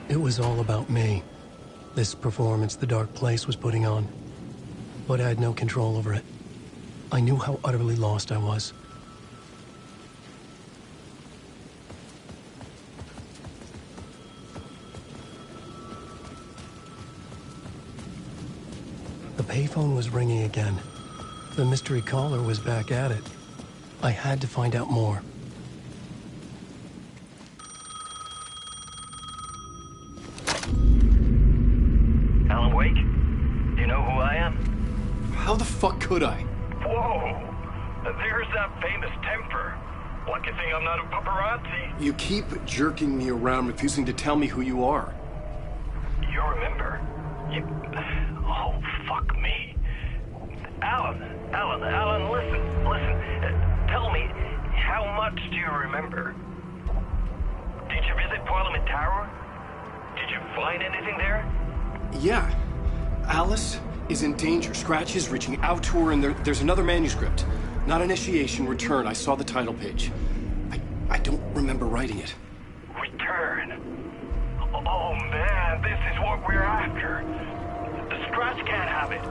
It was all about me. This performance the Dark Place was putting on. But I had no control over it. I knew how utterly lost I was. The payphone was ringing again. The mystery caller was back at it. I had to find out more. Alan Wake? Do you know who I am? How the fuck could I? Whoa! There's that famous temper. Lucky thing I'm not a paparazzi. You keep jerking me around, refusing to tell me who you are. You remember? Oh, fuck me. Alan, listen. Tell me, how much do you remember? Did you visit Parliament Tower? Did you find anything there? Yeah. Alice is in danger. Scratch is reaching out to her, and there's another manuscript. Not initiation, return. I saw the title page. I don't remember writing it. Return? Oh man, this is what we're after. The Scratch can't have it.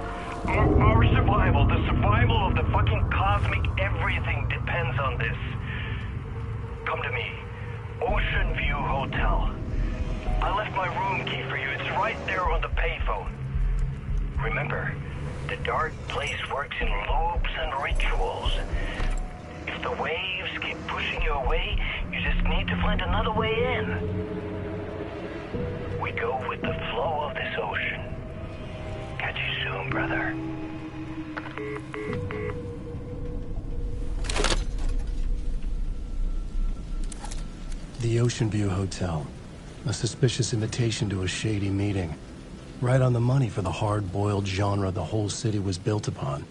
Our survival, the survival of the fucking cosmic everything depends on this. Come to me. Ocean View Hotel. I left my room key for you. It's right there on the payphone. Remember, the Dark Place works in loops and rituals. If the waves keep pushing you away, you just need to find another way in. We go with the flow of this ocean. Catch you soon, brother. The Ocean View Hotel. A suspicious invitation to a shady meeting. Right on the money for the hard-boiled genre the whole city was built upon.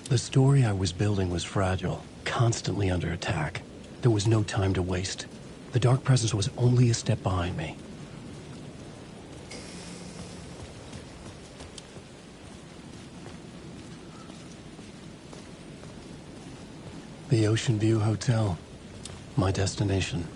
The story I was building was fragile, constantly under attack. There was no time to waste. The Dark Presence was only a step behind me. The Ocean View Hotel. My destination.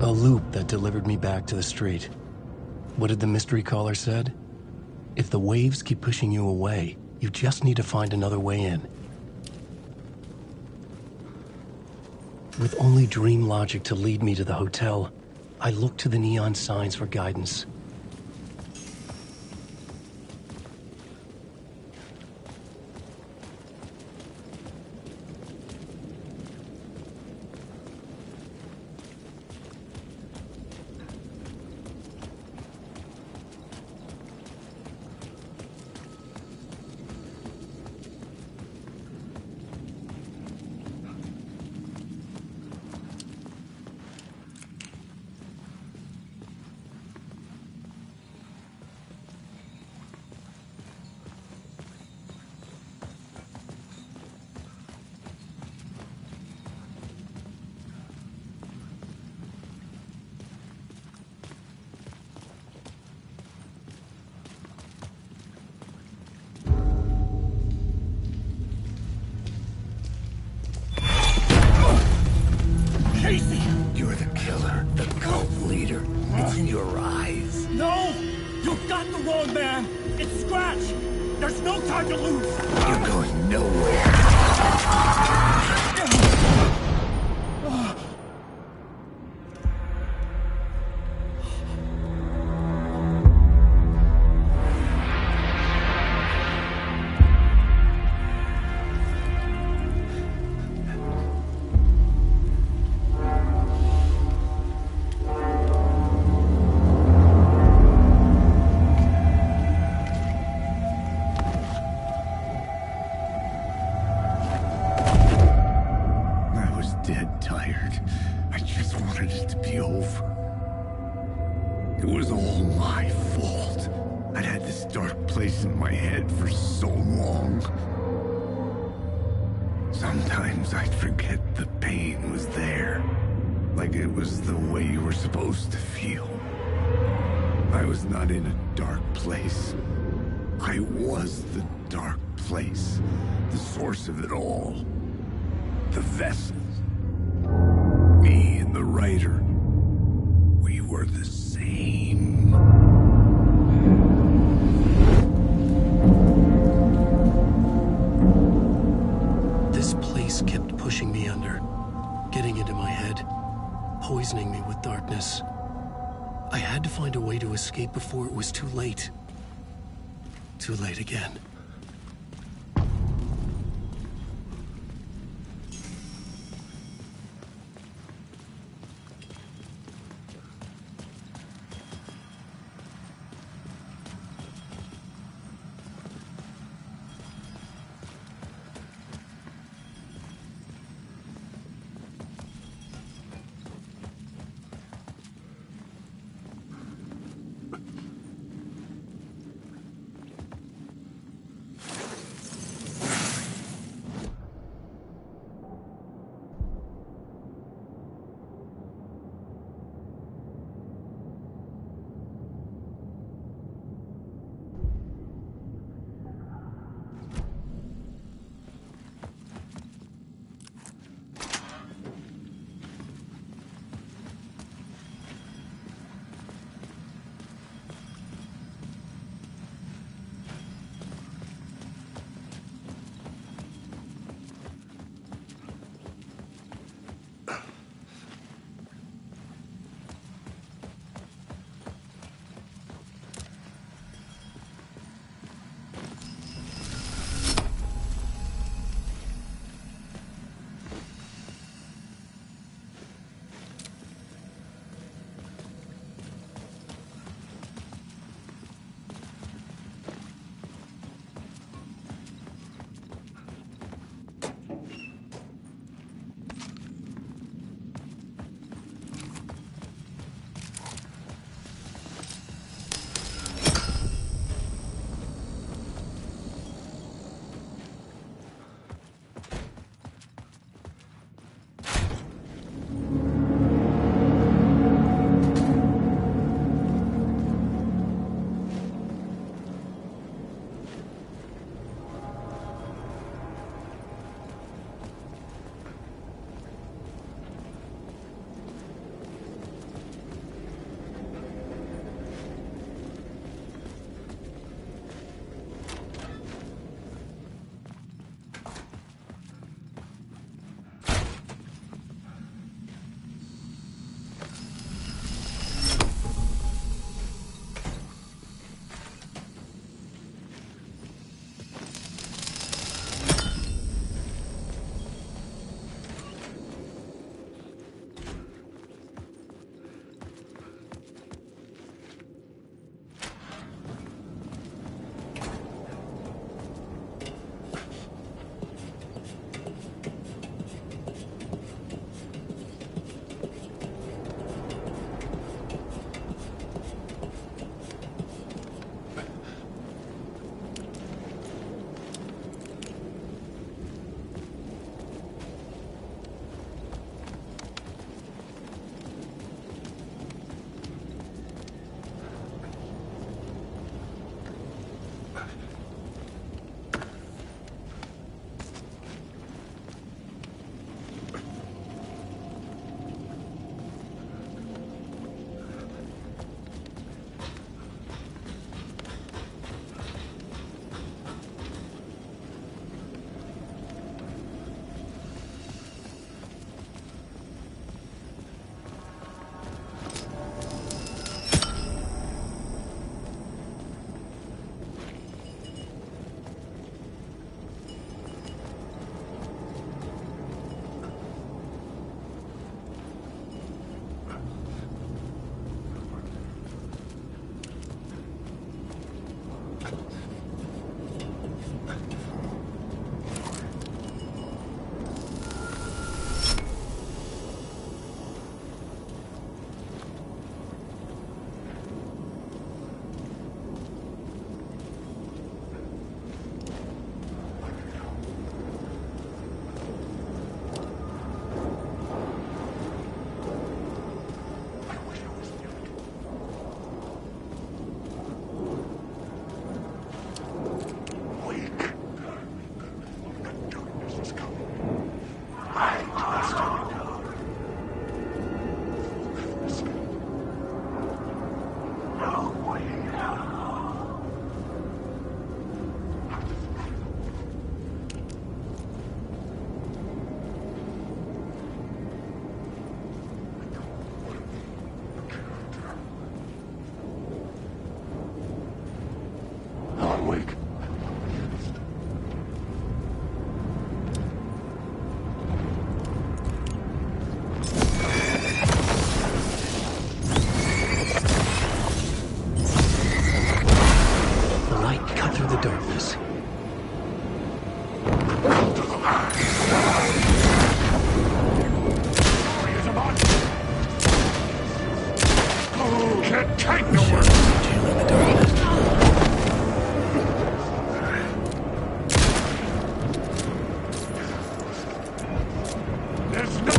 A loop that delivered me back to the street. What did the mystery caller said? If the waves keep pushing you away, you just need to find another way in. With only dream logic to lead me to the hotel, I looked to the neon signs for guidance. You're the killer, the cult leader. It's in your eyes. No! You've got the wrong man! It's Scratch! There's no time to lose! You're going nowhere. Dead tired. I just wanted it to be over. It was all my fault. I'd had this dark place in my head for so long. Sometimes I'd forget the pain was there. Like it was the way you were supposed to feel. I was not in a dark place. I was the dark place. The source of it all. The vessel. Me and the writer, we were the same. This place kept pushing me under, getting into my head, poisoning me with darkness. I had to find a way to escape before it was too late. Too late again. Can't take no more. Jailing the darkness. There's no...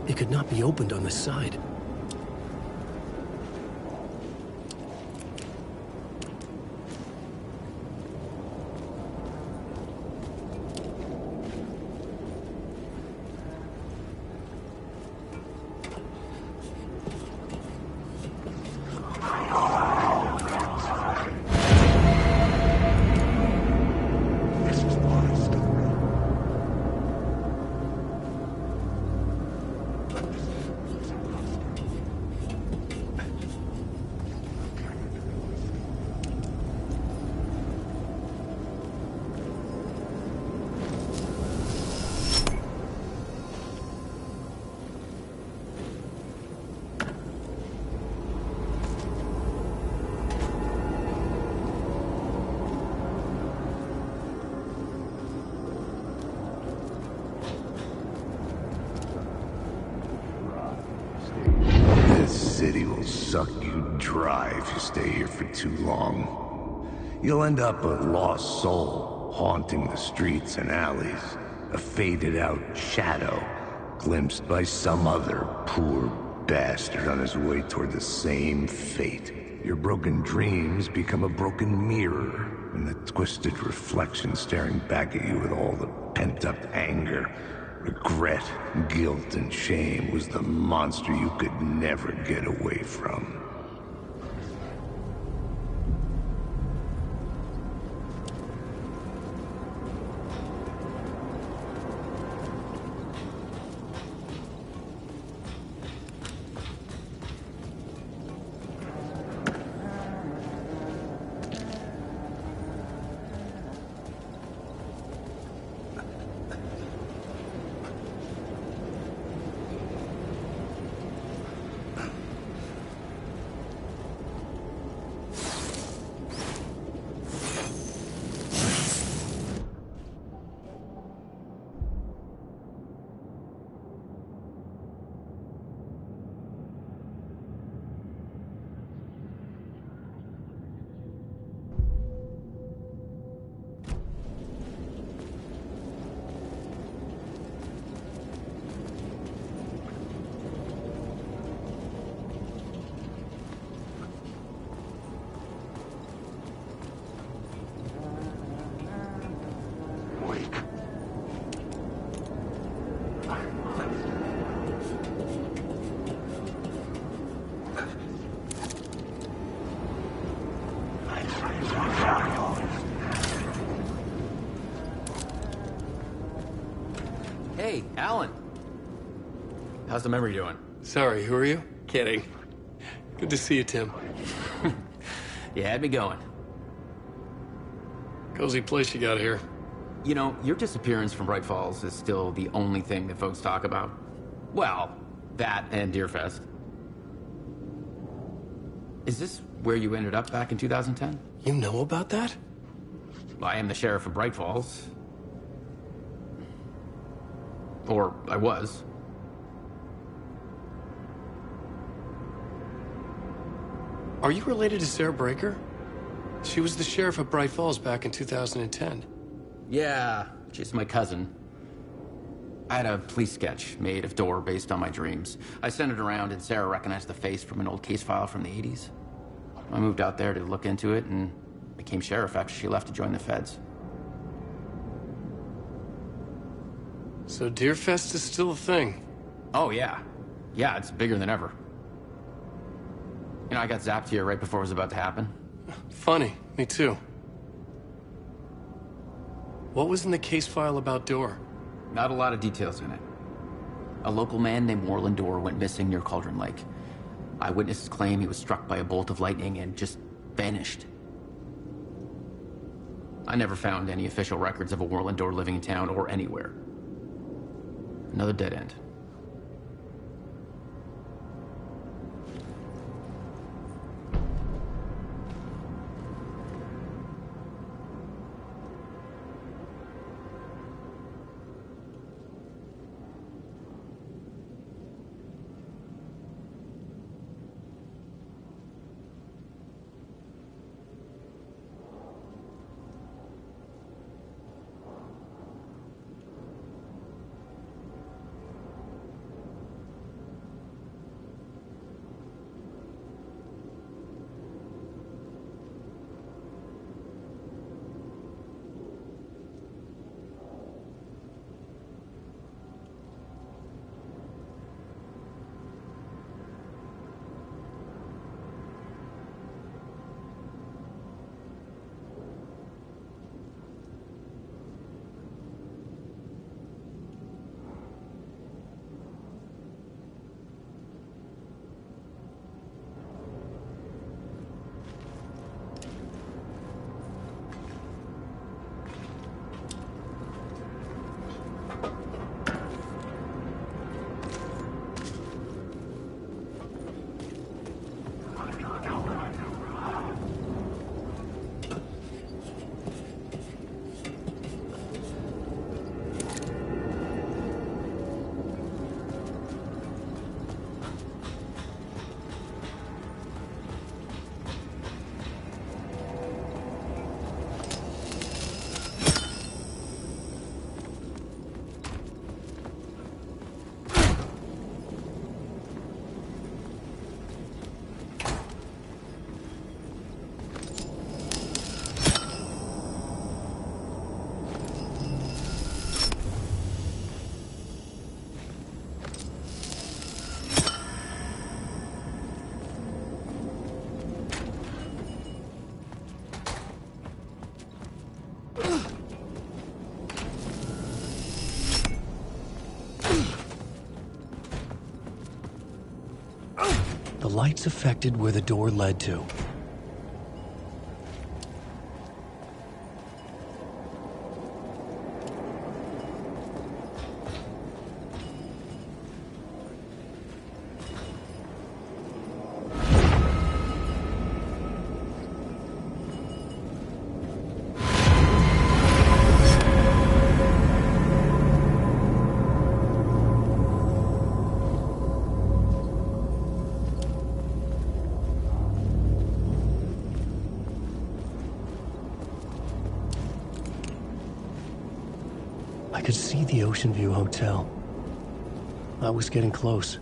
It could not be opened on the side. City will suck you dry if you stay here for too long. You'll end up a lost soul, haunting the streets and alleys. A faded-out shadow, glimpsed by some other poor bastard on his way toward the same fate. Your broken dreams become a broken mirror, and the twisted reflection staring back at you with all the pent-up anger, regret, guilt, and shame was the monster you could never get away from. Hey, Alan. How's the memory doing? Sorry, who are you? Kidding. Good to see you, Tim. You had me going. Cozy place you got here. You know, your disappearance from Bright Falls is still the only thing that folks talk about. Well, that and Deerfest. Is this where you ended up back in 2010? You know about that? I am the sheriff of Bright Falls. Or I was. Are you related to Sarah Breaker? She was the sheriff of Bright Falls back in 2010. Yeah, she's my cousin. I had a police sketch made of Door based on my dreams. I sent it around and Sarah recognized the face from an old case file from the 80s. I moved out there to look into it and became sheriff after she left to join the feds. So Deerfest is still a thing? Oh, yeah. Yeah, it's bigger than ever. You know, I got zapped here right before it was about to happen. Funny, me too. What was in the case file about Door? Not a lot of details in it. A local man named Warland Door went missing near Cauldron Lake. Eyewitnesses claim he was struck by a bolt of lightning and just vanished. I never found any official records of a Warland Door living in town or anywhere. Another dead end. The lights affected where the door led to. I could see the Ocean View Hotel. I was getting close.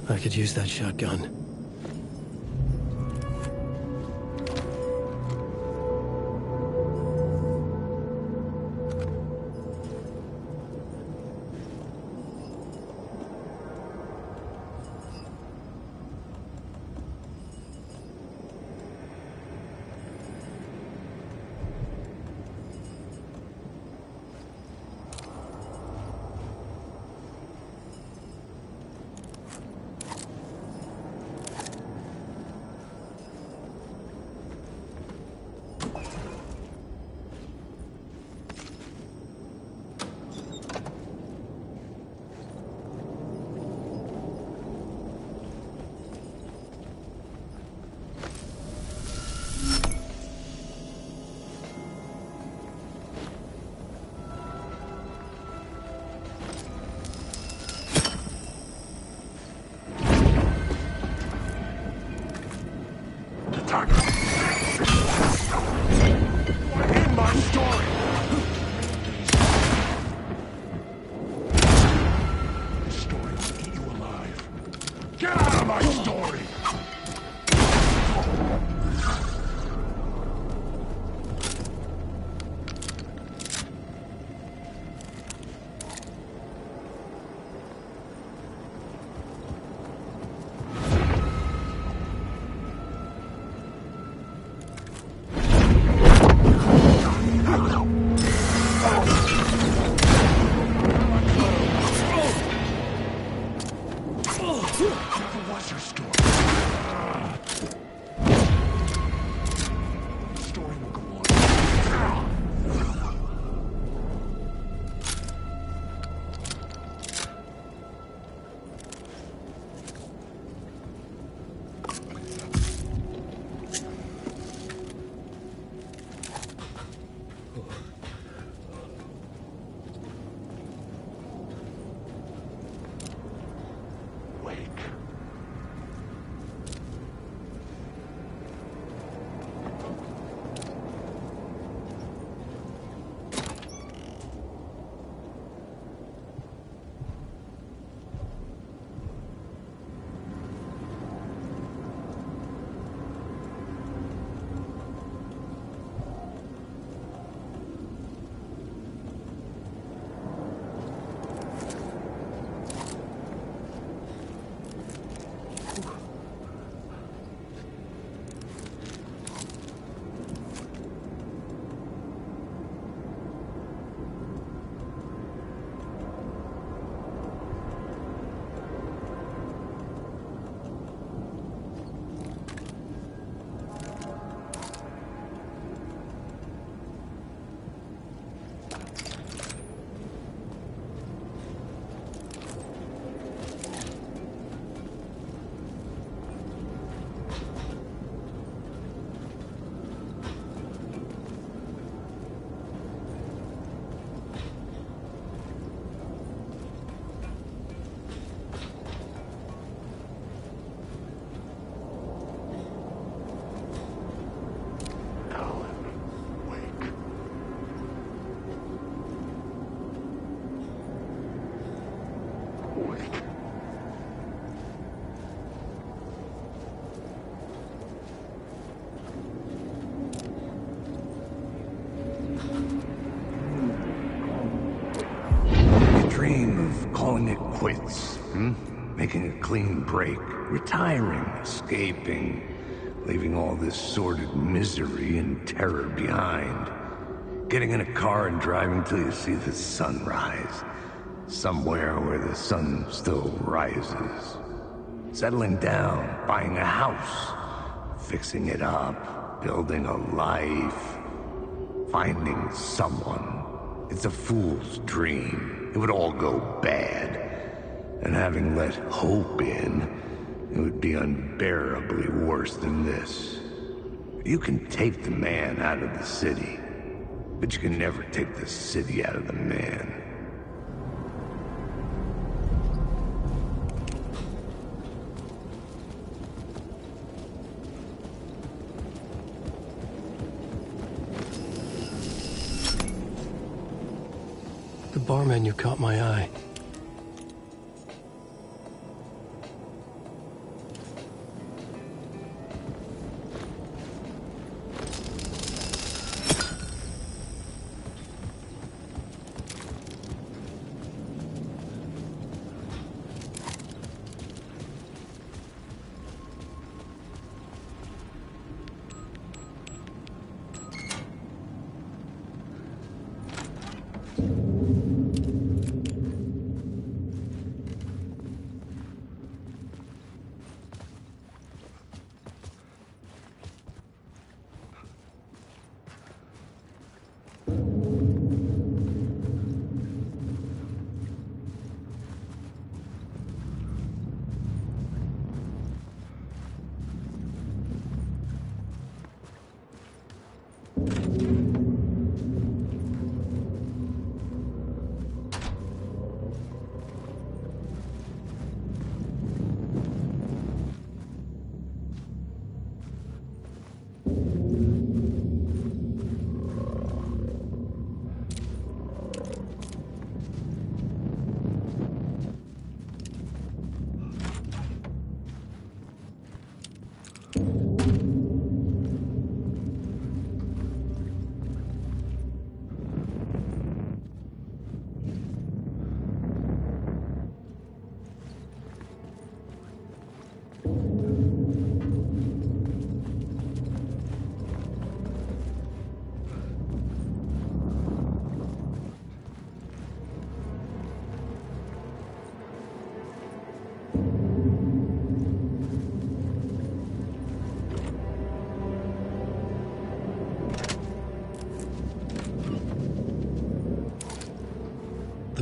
I could use that shotgun. Calling it quits, making a clean break, retiring, escaping, leaving all this sordid misery and terror behind. Getting in a car and driving till you see the sun rise, somewhere where the sun still rises. Settling down, buying a house, fixing it up, building a life, finding someone. It's a fool's dream. It would all go bad. And having let hope in, it would be unbearably worse than this. You can take the man out of the city, but you can never take the city out of the man. The bar menu caught my eye.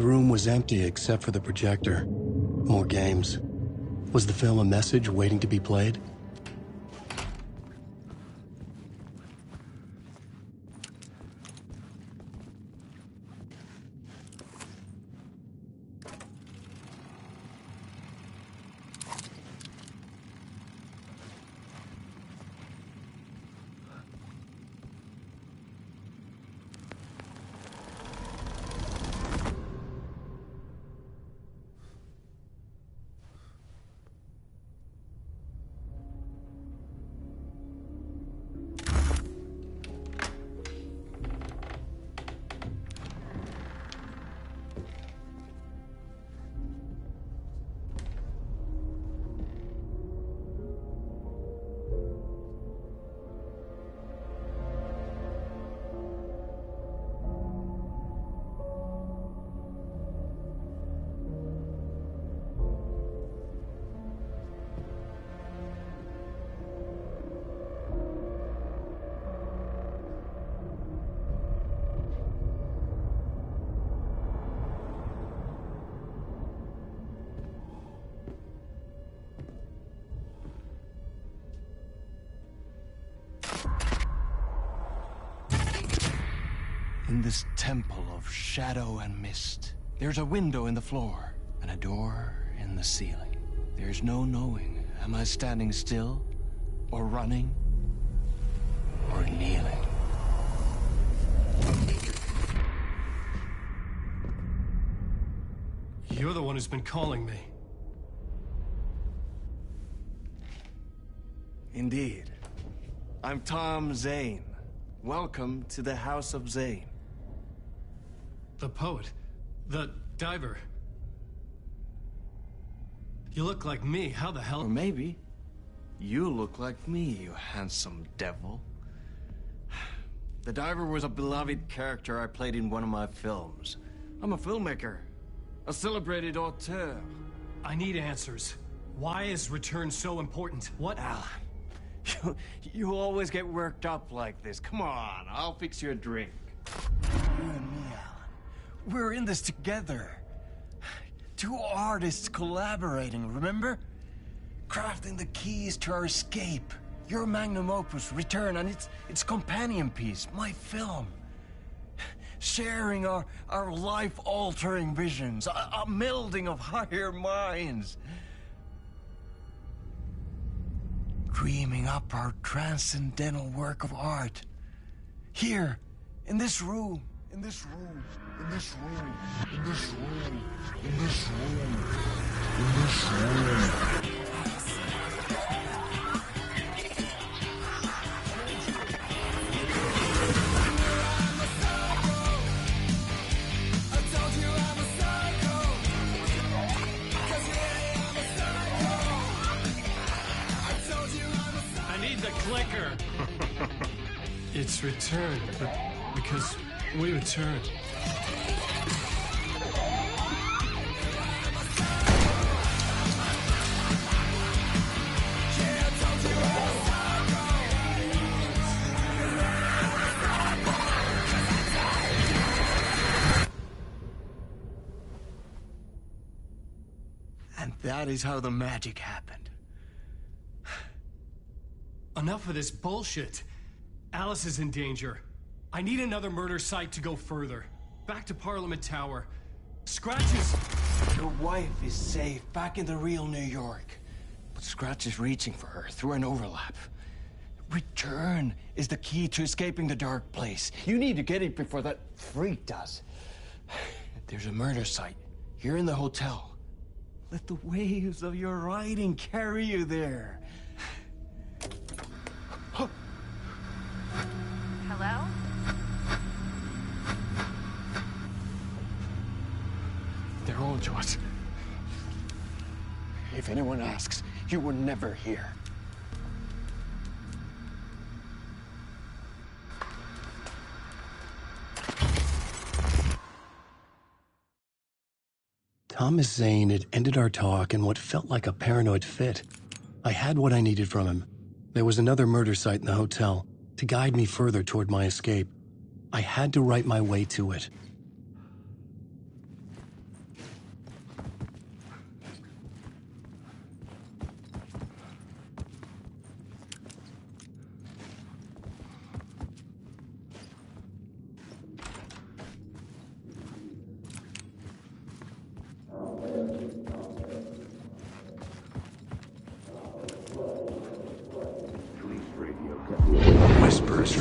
room was empty except for the projector. More games. Was the film a message waiting to be played? In this temple of shadow and mist, there's a window in the floor and a door in the ceiling. There's no knowing, am I standing still, or running, or kneeling? You're the one who's been calling me. Indeed. I'm Tom Zane. Welcome to the House of Zane. The poet. The diver. You look like me. How the hell? Or maybe you look like me, you handsome devil. The diver was a beloved character I played in one of my films. I'm a filmmaker, a celebrated auteur. I need answers. Why is Return so important? What? Alan, you always get worked up like this. Come on, I'll fix you a drink. You and me, Alan. We're in this together. Two artists collaborating, remember? Crafting the keys to our escape. Your magnum opus, Return, and its companion piece, my film. Sharing our life-altering visions, a melding of higher minds. Dreaming up our transcendental work of art. Here, in this room, in this room, in this room, in this room, in this room, in this room. Clicker. It's Return, but because we return. And that is how the magic happened. Enough of this bullshit. Alice is in danger. I need another murder site to go further. Back to Parliament Tower. Scratch is... Your wife is safe, back in the real New York. But Scratch is reaching for her through an overlap. Return is the key to escaping the dark place. You need to get it before that freak does. There's a murder site here in the hotel. Let the waves of your writing carry you there. Hello? They're on to us. If anyone asks, you were never here. Thomas Zane had ended our talk in what felt like a paranoid fit. I had what I needed from him. There was another murder site in the hotel to guide me further toward my escape. I had to write my way to it.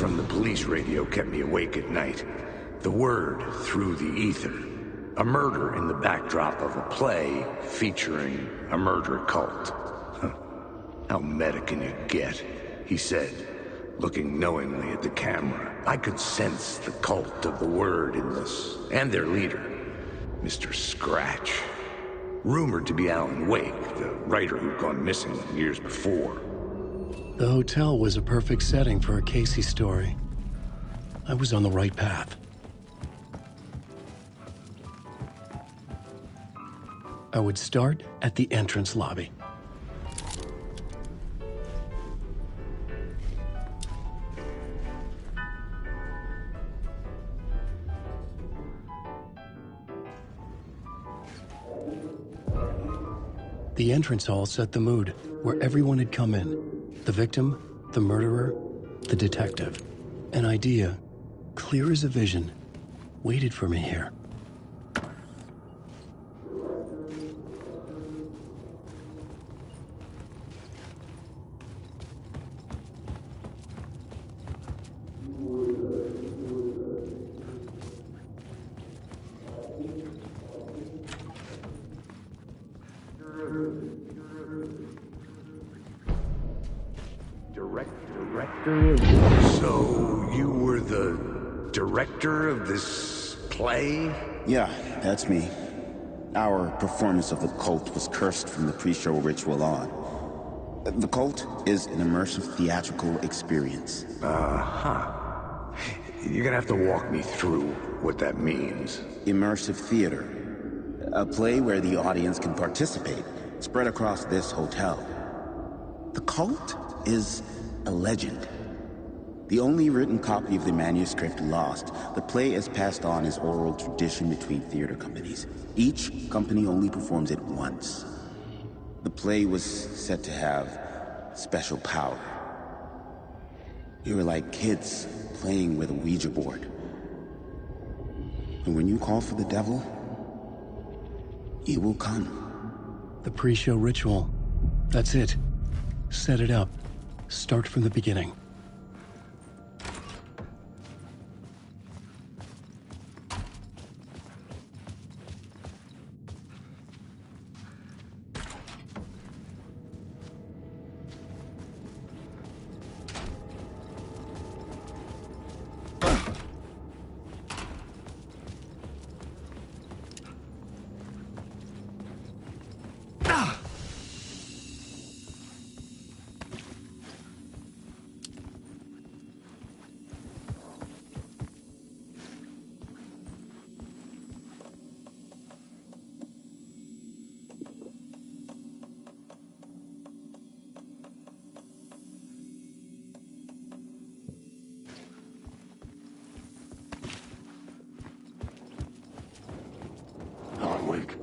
from the police radio kept me awake at night. The word through the ether. A murder in the backdrop of a play featuring a murder cult. How meta can you get? He said, looking knowingly at the camera. I could sense the cult of the word in this, and their leader, Mr. Scratch. Rumored to be Alan Wake, the writer who'd gone missing years before. The hotel was a perfect setting for a Casey story. I was on the right path. I would start at the entrance lobby. The entrance hall set the mood, where everyone had come in. The victim, the murderer, the detective. An idea, clear as a vision, waited for me here. So, you were the director of this play? Yeah, that's me. Our performance of the cult was cursed from the pre-show ritual on. The cult is an immersive theatrical experience. Uh-huh. You're gonna have to walk me through what that means. Immersive theater. A play where the audience can participate, spread across this hotel. The cult is a legend. The only written copy of the manuscript lost, the play is passed on as oral tradition between theater companies. Each company only performs it once. The play was said to have special power. You were like kids playing with a Ouija board. And when you call for the devil, he will come. The pre-show ritual. That's it. Set it up. Start from the beginning. Wake.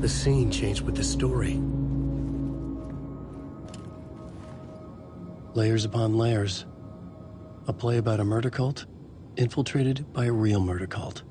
The scene changed with the story. Layers upon layers. A play about a murder cult infiltrated by a real murder cult.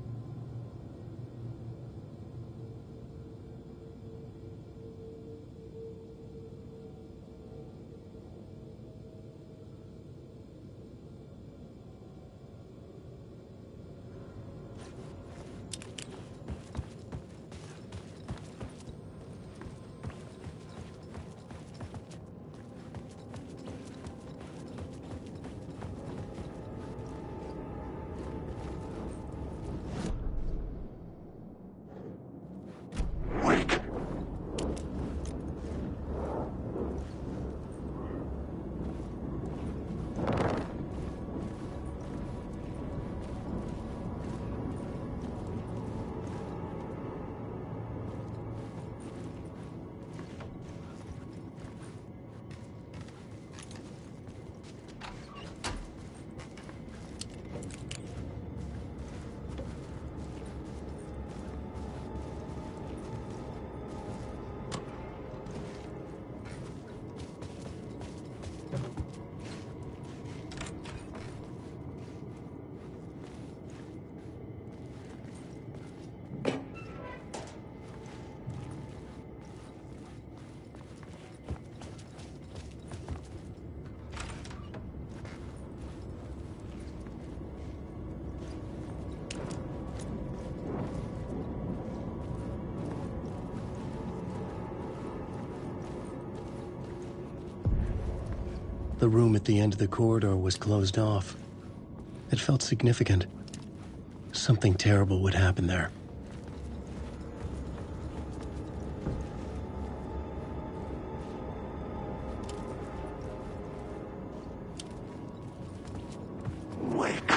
The room at the end of the corridor was closed off. It felt significant. Something terrible would happen there. Wake.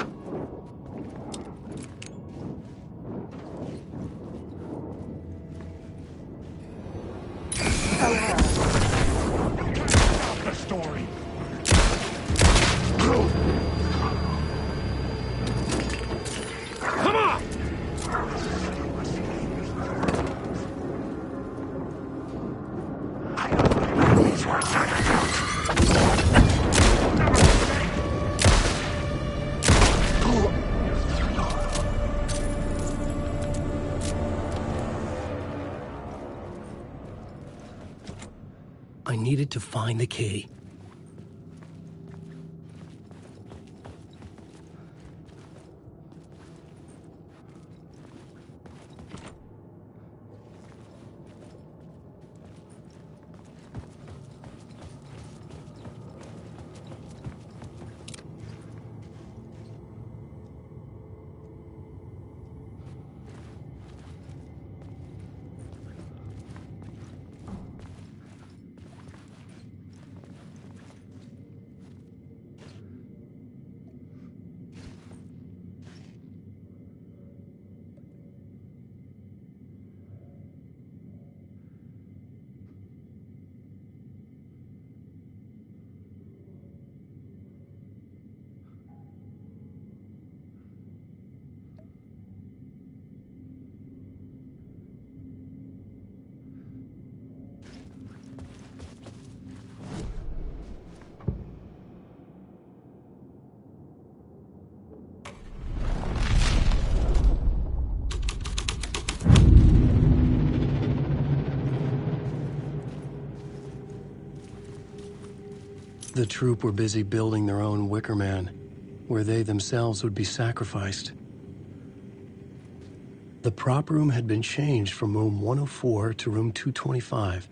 The story. Come on! I needed to find the key. The troop were busy building their own Wicker Man, where they themselves would be sacrificed. The prop room had been changed from room 104 to room 225.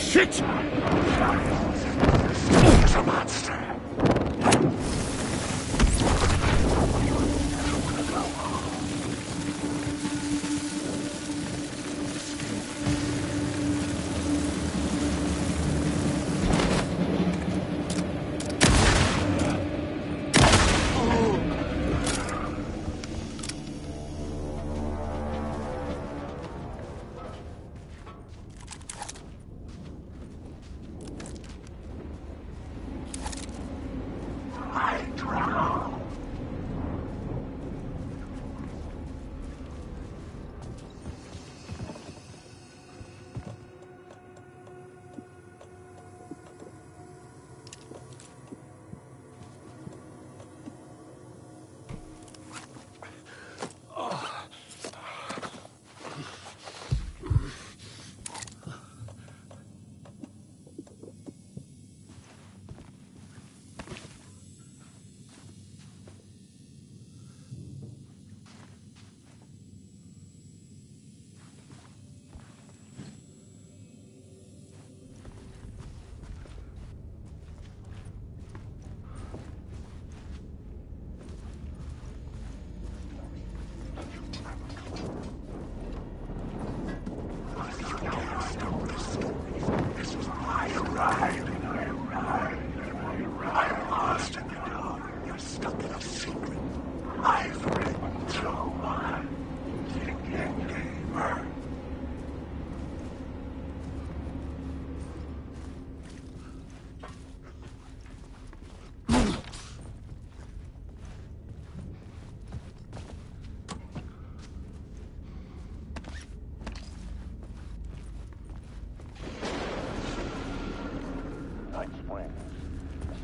Shit! a monster.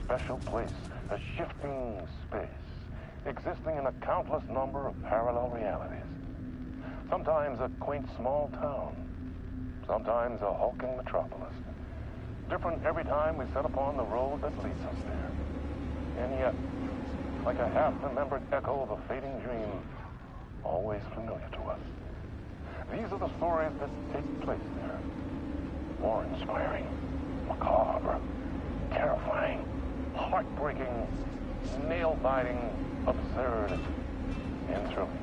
Special place, a shifting space, existing in a countless number of parallel realities. Sometimes a quaint small town, sometimes a hulking metropolis. Different every time we set upon the road that leads us there. And yet, like a half-remembered echo of a fading dream, always familiar to us. These are the stories that take place there. Awe-inspiring, macabre, terrifying, heartbreaking, nail-biting, absurd, and thrilling.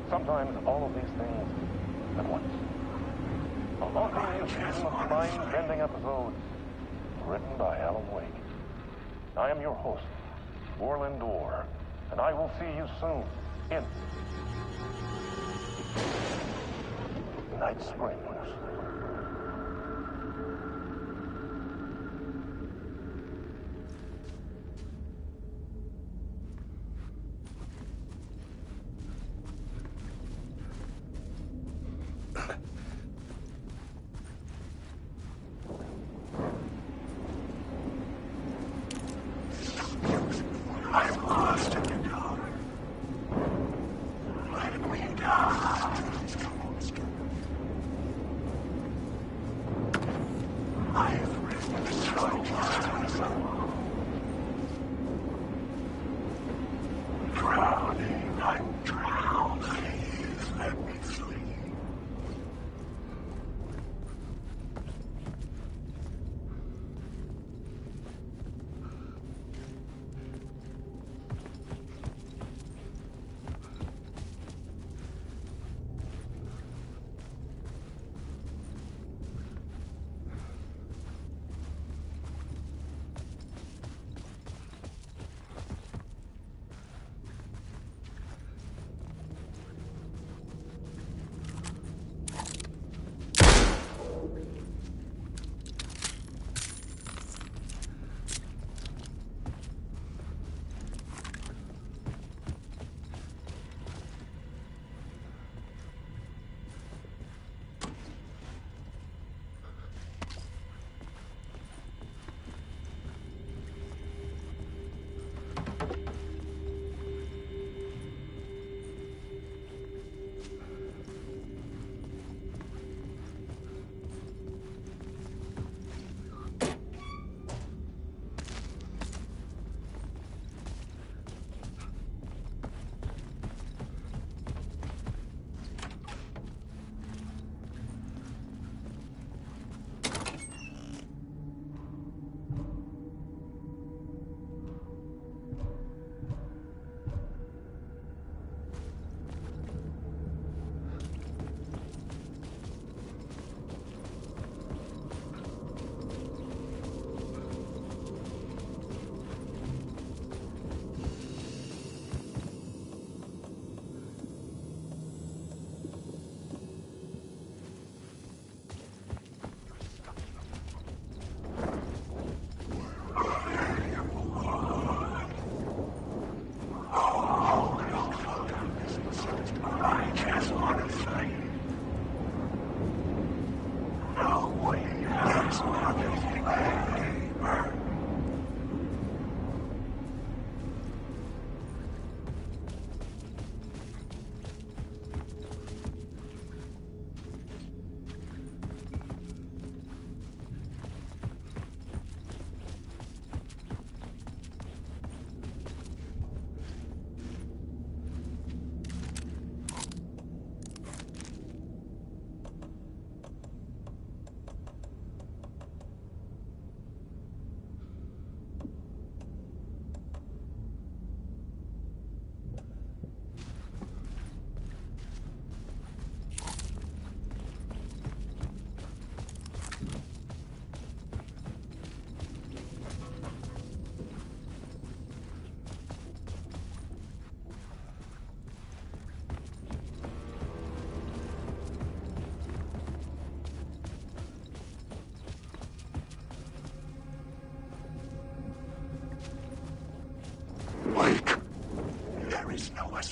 Sometimes all of these things at once. A haunting new season of mind-bending episodes written by Alan Wake. I am your host, Warland Orr, and I will see you soon in Night Springs.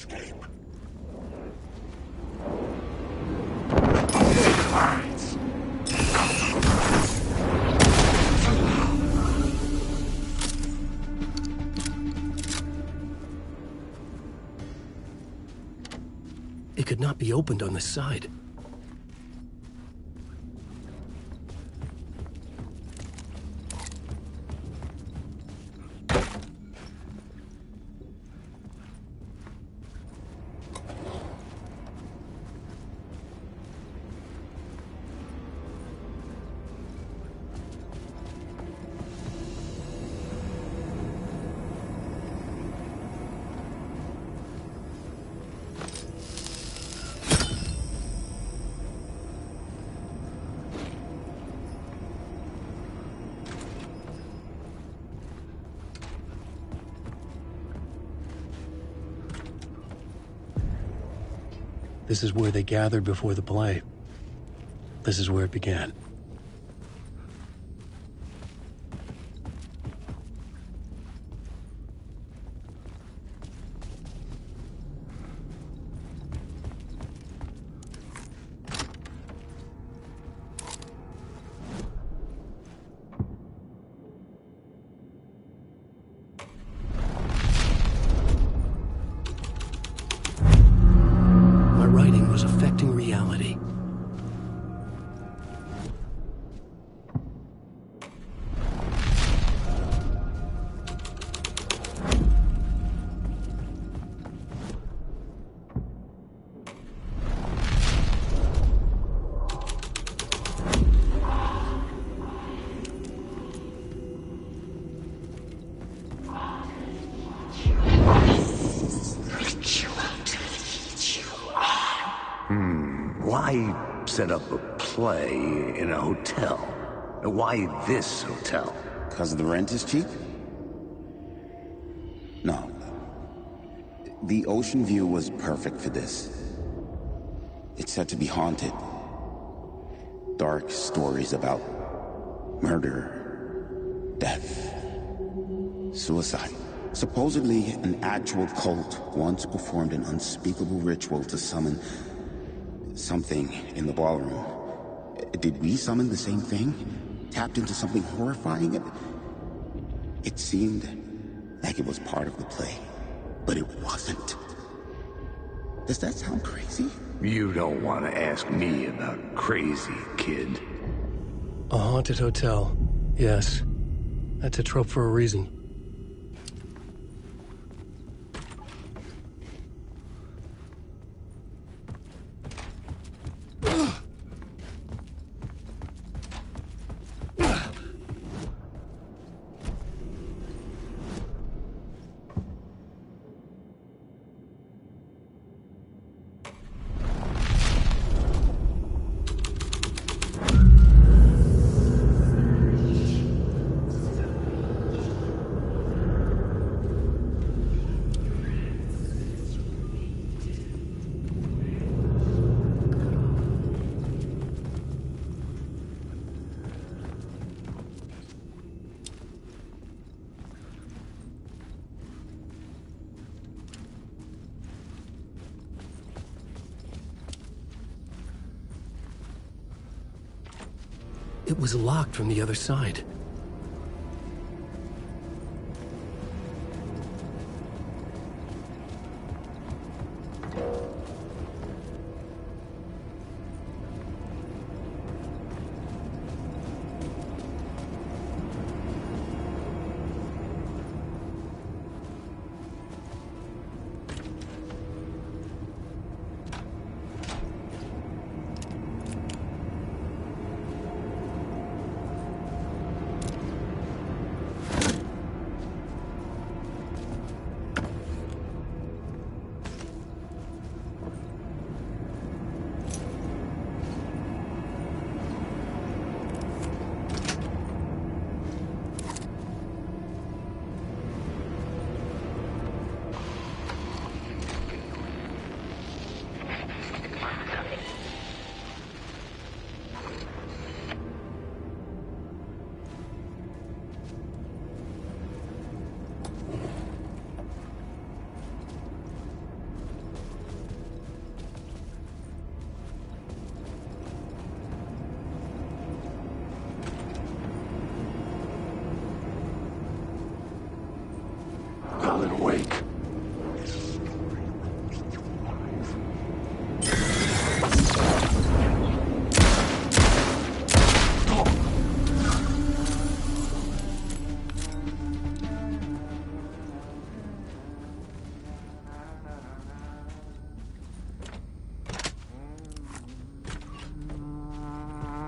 escape. It could not be opened on the side. This is where they gathered before the play. This is where it began. Was affecting reality. Why set up a play in a hotel? Why this hotel? Because the rent is cheap? No. The ocean view was perfect for this. It's said to be haunted. Dark stories about murder, death, suicide. Supposedly, an actual cult once performed an unspeakable ritual to summon something in the ballroom. Did we summon the same thing? Tapped into something horrifying? It seemed like it was part of the play, but it wasn't. Does that sound crazy? You don't want to ask me about crazy, kid. A haunted hotel. Yes. That's a trope for a reason. It was locked from the other side.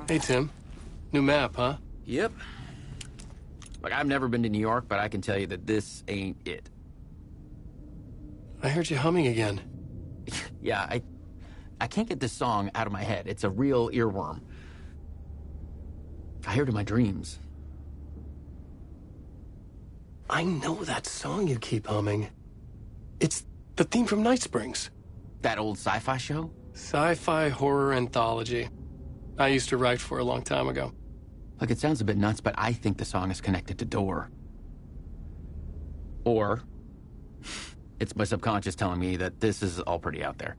Hey, Tim. New map, huh? Yep. Like, I've never been to New York, but I can tell you that this ain't it. I heard you humming again. Yeah, I can't get this song out of my head. It's a real earworm. I hear it in my dreams. I know that song you keep humming. It's the theme from Night Springs. That old sci-fi show? Sci-fi horror anthology. I used to write for a long time ago. Like, it sounds a bit nuts, but I think the song is connected to Door. Or it's my subconscious telling me that this is all pretty out there.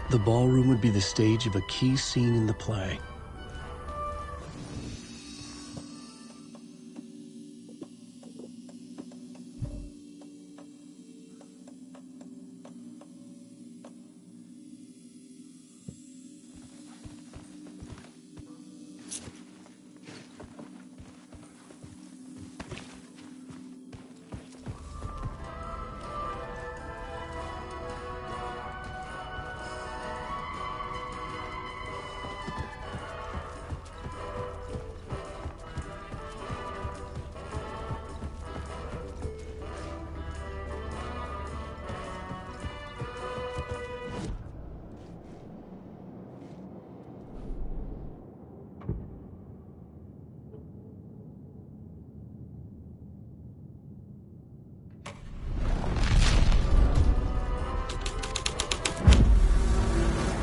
The ballroom would be the stage of a key scene in the play.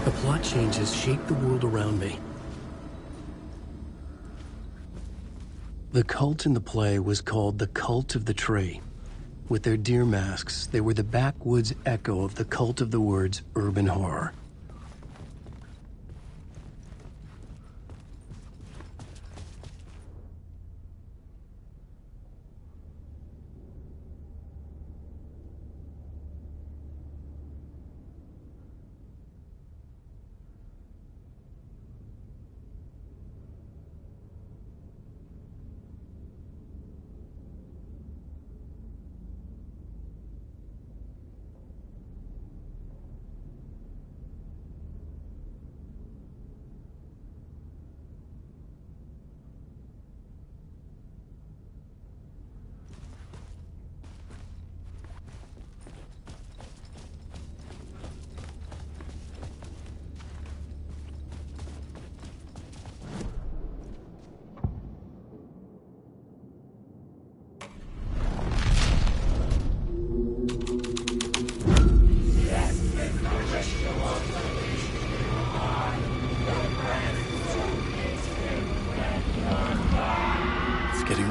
The plot changes shape the world around me. The cult in the play was called the Cult of the Tree. With their deer masks, they were the backwoods echo of the cult of the woods urban horror.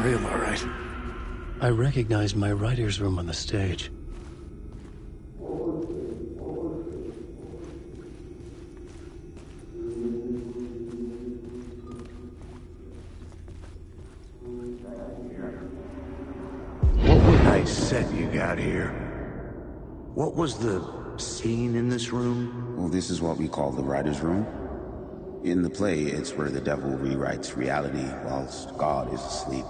real, all right. I recognized my writer's room on the stage. Nice set you got here. What was the scene in this room? Well, this is what we call the writer's room. In the play, it's where the devil rewrites reality whilst God is asleep.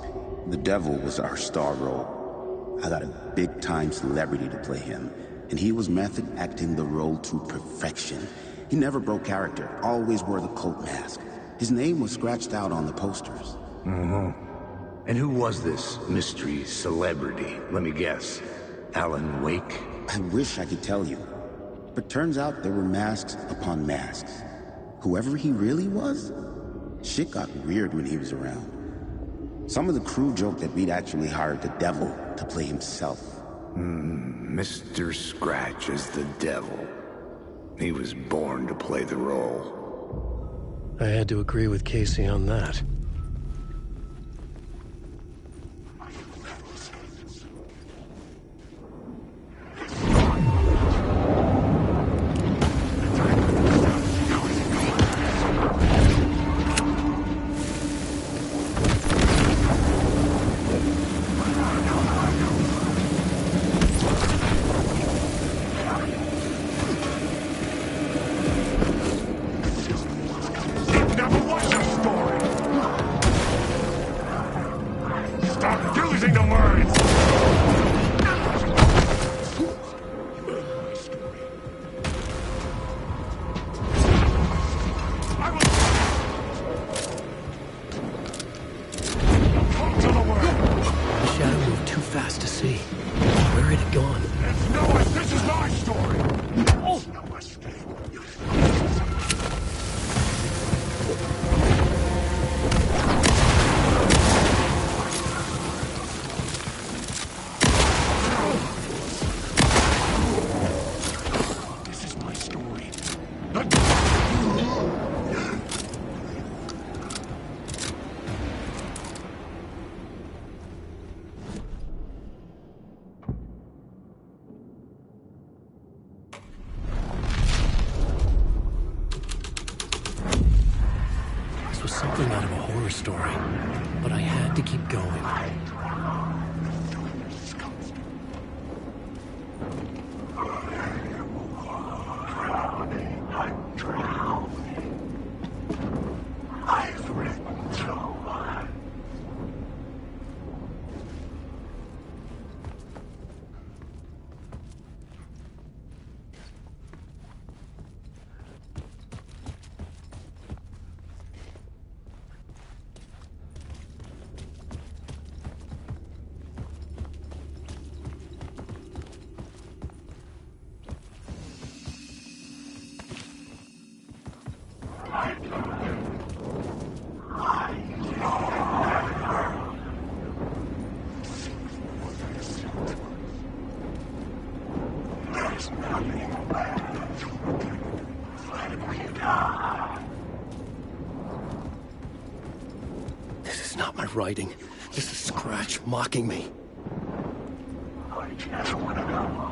The devil was our star role. I got a big-time celebrity to play him, and he was method acting the role to perfection. He never broke character, always wore the cult mask. His name was scratched out on the posters. And who was this mystery celebrity? Let me guess. Alan Wake? I wish I could tell you, but turns out there were masks upon masks. Whoever he really was, shit got weird when he was around. Some of the crew joked that we'd actually hired the devil to play himself. Mr. Scratch is the devil. He was born to play the role. I had to agree with Casey on that. Something out of a horror story, but I had to keep going. I've written so much. This is not my writing. This is Scratch mocking me. I just want to go home.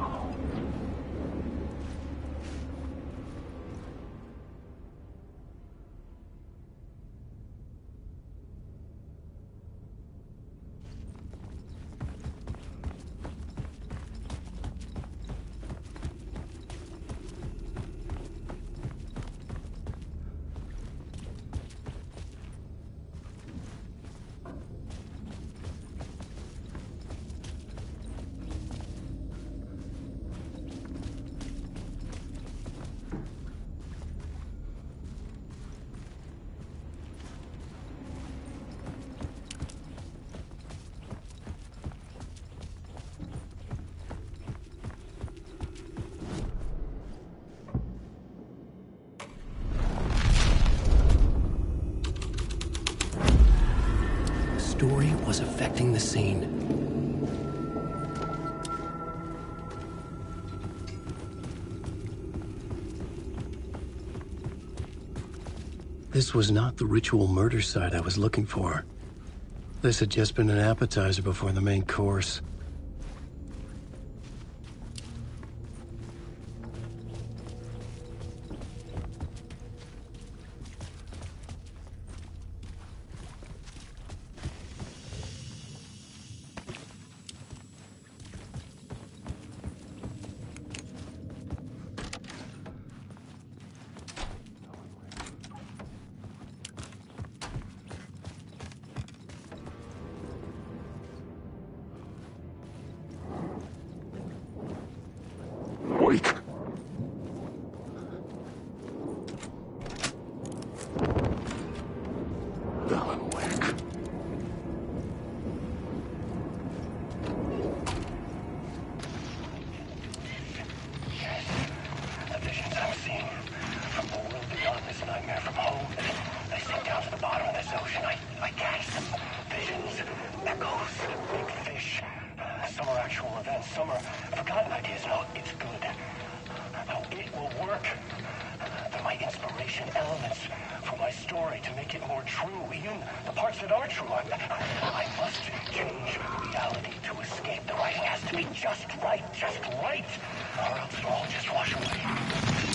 Story was affecting the scene. This was not the ritual murder site I was looking for. This had just been an appetizer before the main course. Wait. Alan Wake. The visions I'm seeing from the world beyond this nightmare from home, they sink down to the bottom of this ocean. I catch them. Visions, echoes, big fish. Some are actual events, some are forgotten ideas. No, it's good. How it will work. They're my inspiration elements for my story to make it more true. Even the parts that aren't true. I must change reality to escape. The writing has to be just right. Or else it'll all just wash away.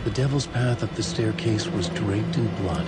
The devil's path up the staircase was draped in blood.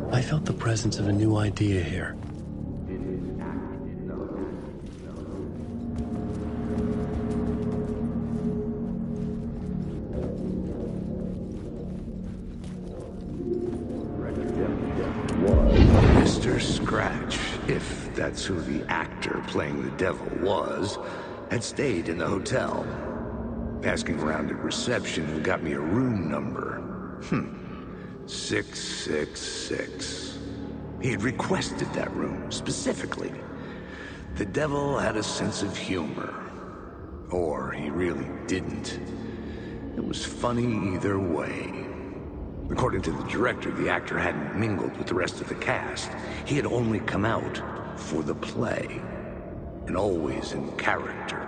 I felt the presence of a new idea here. Mr. Scratch, if that's who the actor playing the devil was, had stayed in the hotel. Asking around at reception got me a room number. 666. He had requested that room, specifically. The devil had a sense of humor. Or he really didn't. It was funny either way. According to the director, the actor hadn't mingled with the rest of the cast. He had only come out for the play. And always in character.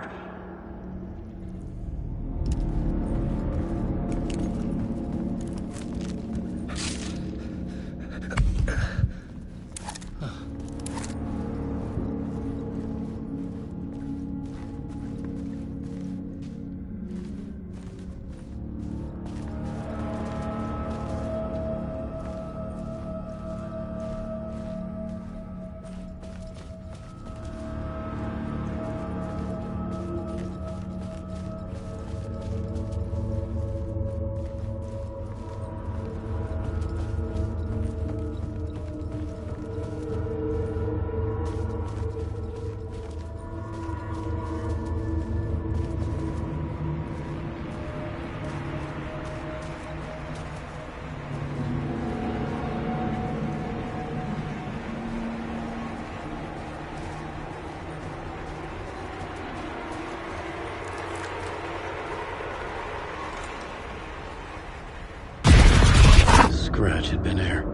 Scratch had been there.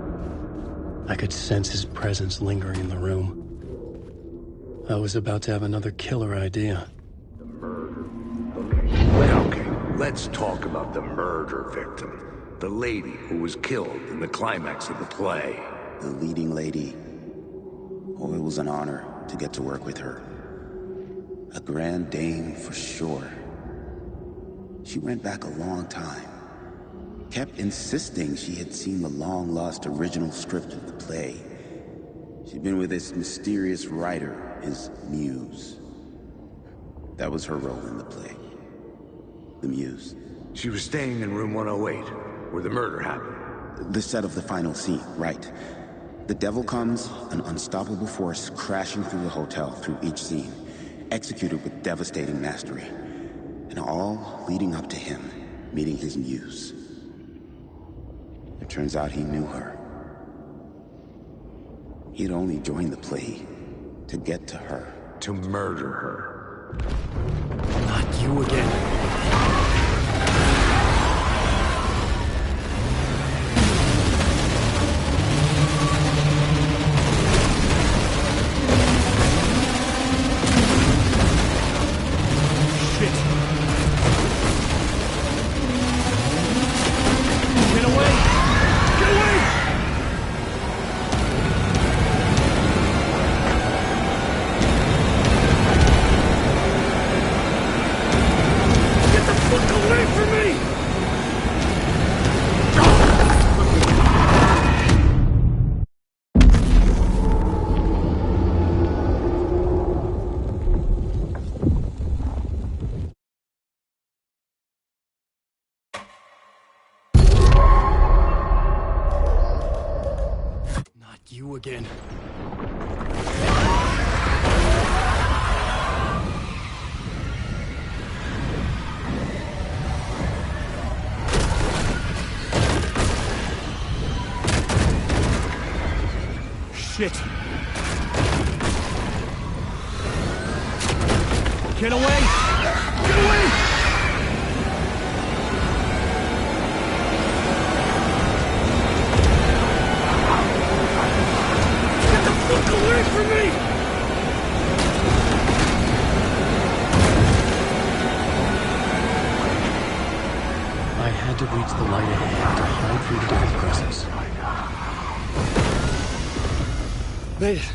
I could sense his presence lingering in the room. I was about to have another killer idea. The murder. Okay, let's talk about the murder victim. The lady who was killed in the climax of the play. The leading lady. Oh, it was an honor to get to work with her. A grand dame for sure. She went back a long time. Kept insisting she had seen the long-lost original script of the play. She'd been with this mysterious writer, his muse. That was her role in the play. The muse. She was staying in room 108, where the murder happened. The set of the final scene, right. The devil comes, an unstoppable force crashing through the hotel through each scene, executed with devastating mastery. And all leading up to him meeting his muse. It turns out he knew her. He'd only joined the play to get to her. To murder her. Not you again. You again. Shit. Get away! Get away! Look away from me! I had to reach the light ahead to hide from the devil's presence. Made it.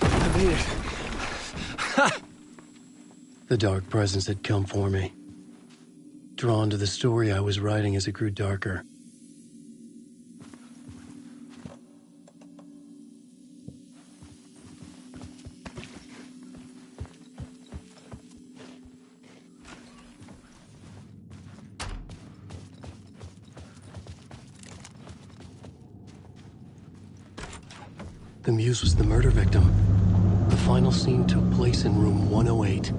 I made it. The dark presence had come for me. Drawn to the story I was writing as it grew darker. The Muse was the murder victim. The final scene took place in room 108.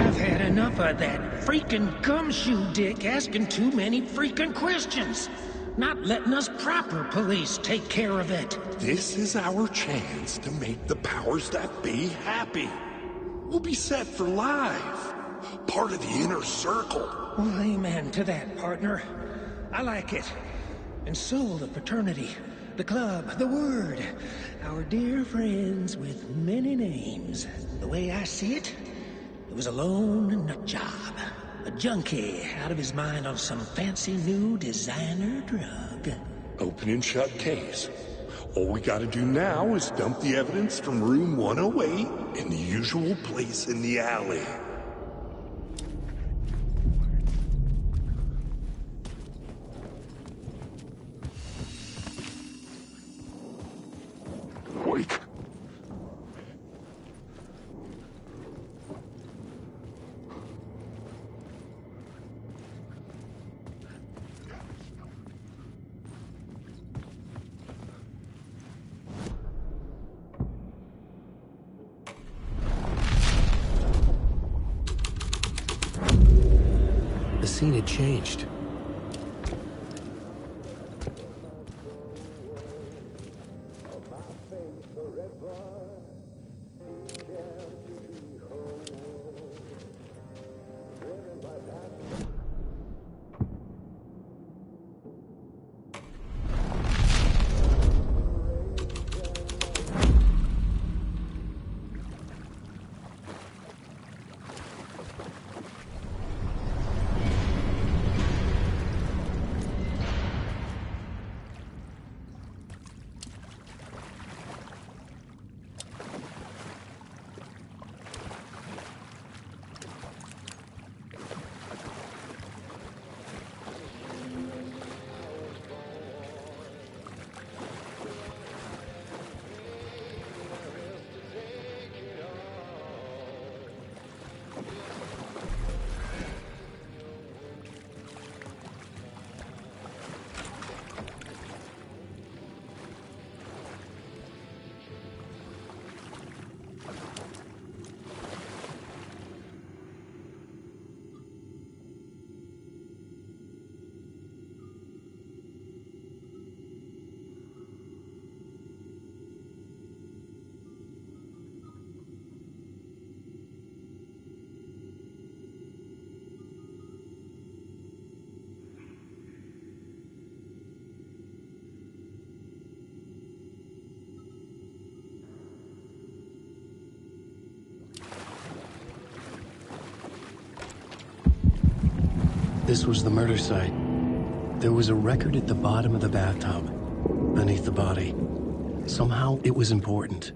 I've had enough of that freaking gumshoe dick asking too many freaking questions. Not letting us proper police take care of it. This is our chance to make the powers that be happy. We'll be set for life. Part of the inner circle. Well, amen to that, partner. I like it. And so the fraternity, the club, the word. Our dear friends with many names. The way I see it, it was a lone nut job. A junkie out of his mind on some fancy new designer drug. Open and shut case. All we gotta do now is dump the evidence from room 108 in the usual place in the alley. Wait. The scene had changed. This was the murder site. There was a record at the bottom of the bathtub, beneath the body. Somehow, it was important.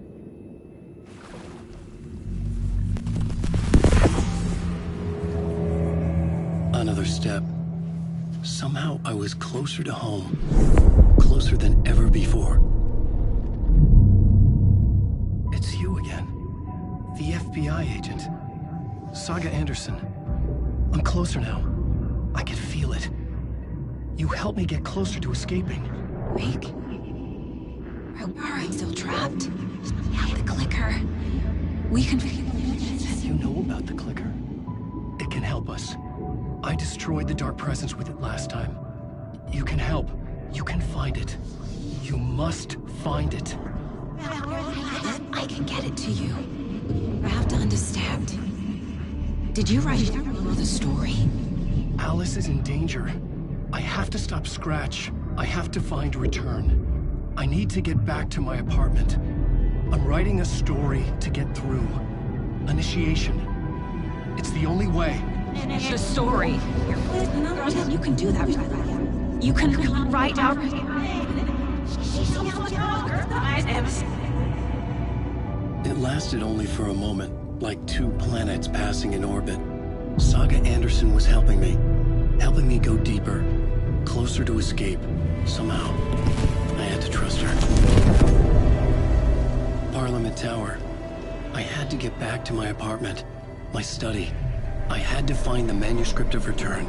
Another step. Somehow, I was closer to home. Closer than ever before. It's you again. The FBI agent. Saga Anderson. I'm closer now. I can feel it. You helped me get closer to escaping. Rick? Are I still trapped? Yeah, the clicker. We can... You know about the clicker. It can help us. I destroyed the Dark Presence with it last time. You can help. You can find it. You must find it. I can get it to you. I have to understand. Did you write the story? Alice is in danger. I have to stop Scratch. I have to find Return. I need to get back to my apartment. I'm writing a story to get through. Initiation. It's the only way. The story. You can do that. You can write out. It lasted only for a moment, like 2 planets passing in orbit. Saga Anderson was helping me go deeper, closer to escape. Somehow, I had to trust her. Parliament Tower. I had to get back to my apartment, my study. I had to find the manuscript of Return.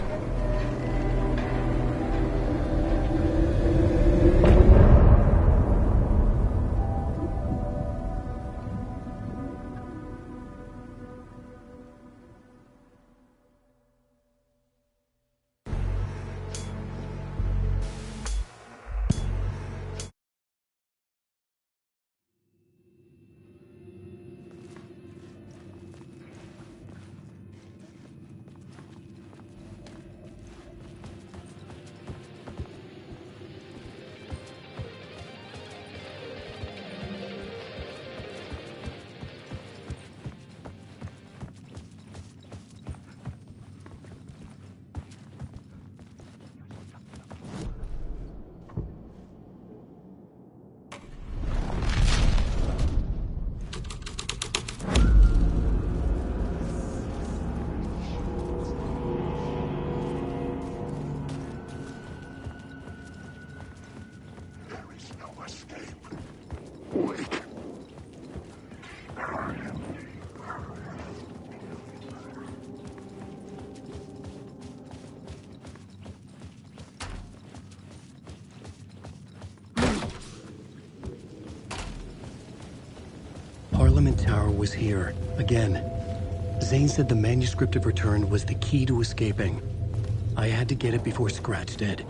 Parliament Tower was here, again. Zane said the manuscript of Return was the key to escaping. I had to get it before Scratch did.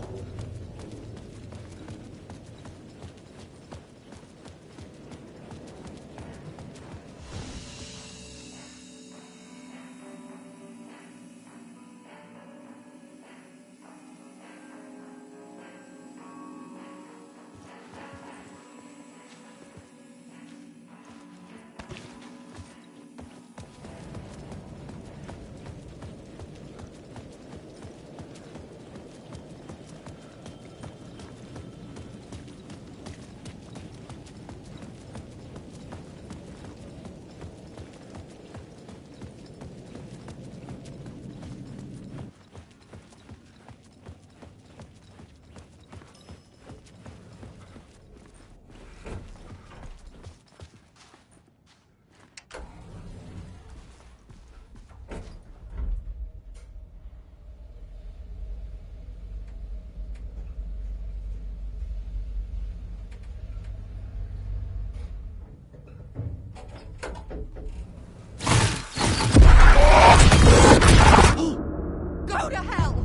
Go to hell!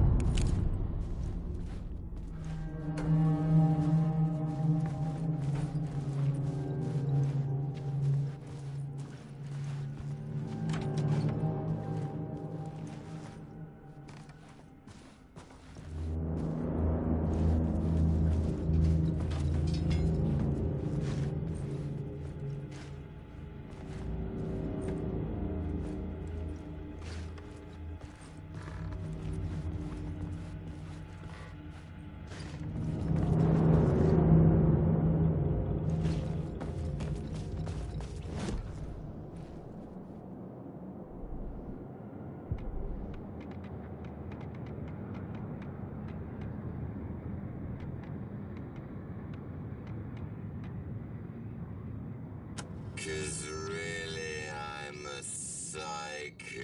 Cause really, I'm a psycho.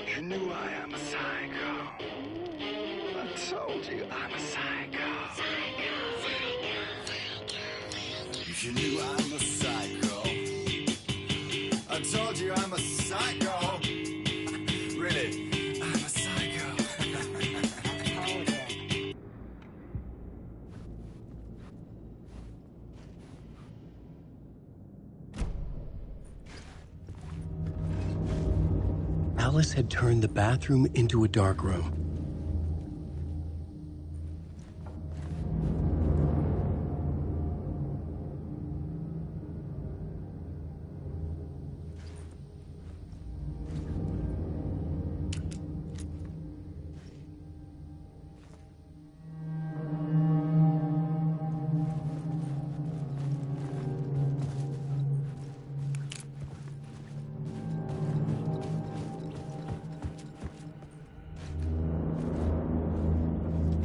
You knew I am a psycho. I told you I'm a psycho. You knew I'm a psycho. Alice had turned the bathroom into a dark room.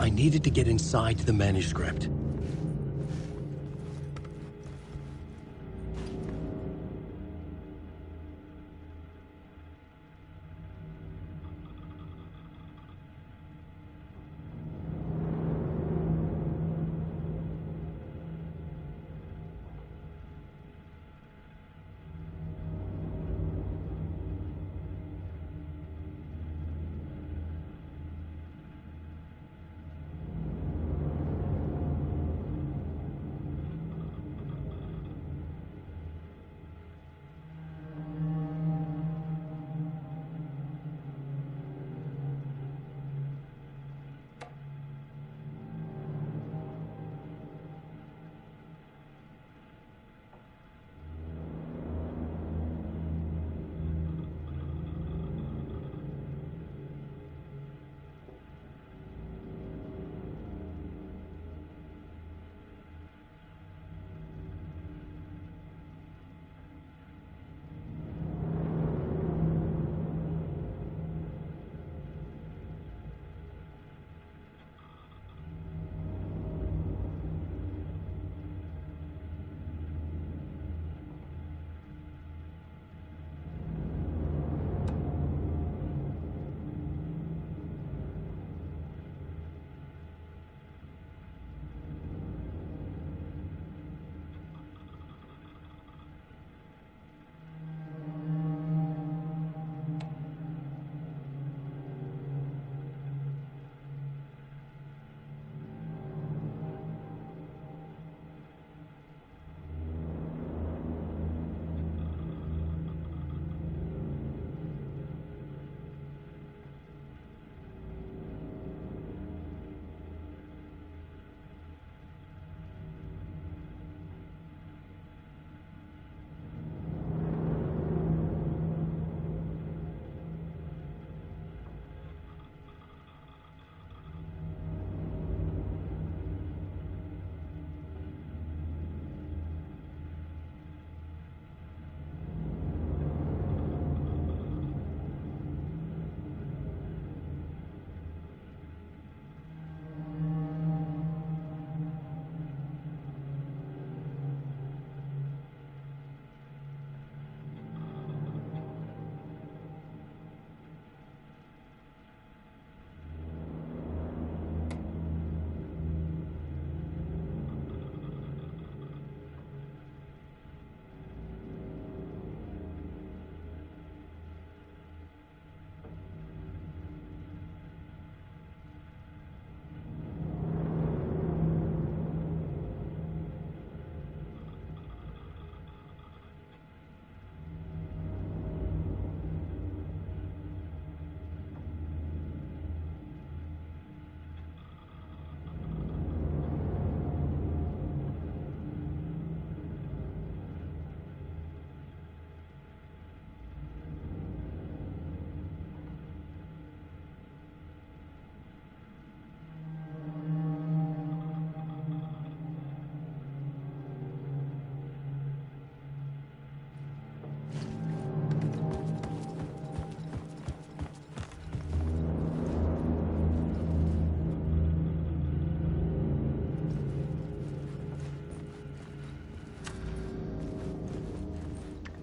I needed to get inside the manuscript.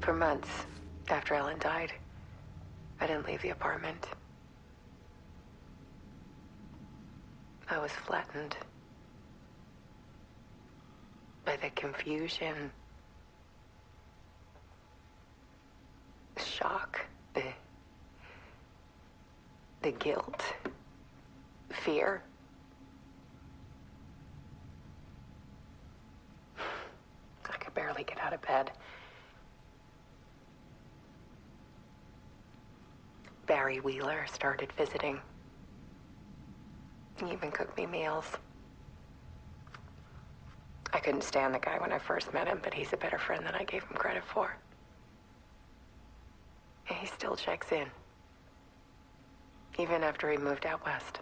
For months after Ellen died, I didn't leave the apartment. I was flattened by the confusion, the shock, the guilt, fear. I could barely get out of bed. Barry Wheeler started visiting. He even cooked me meals. I couldn't stand the guy when I first met him, but he's a better friend than I gave him credit for. And he still checks in. Even after he moved out west.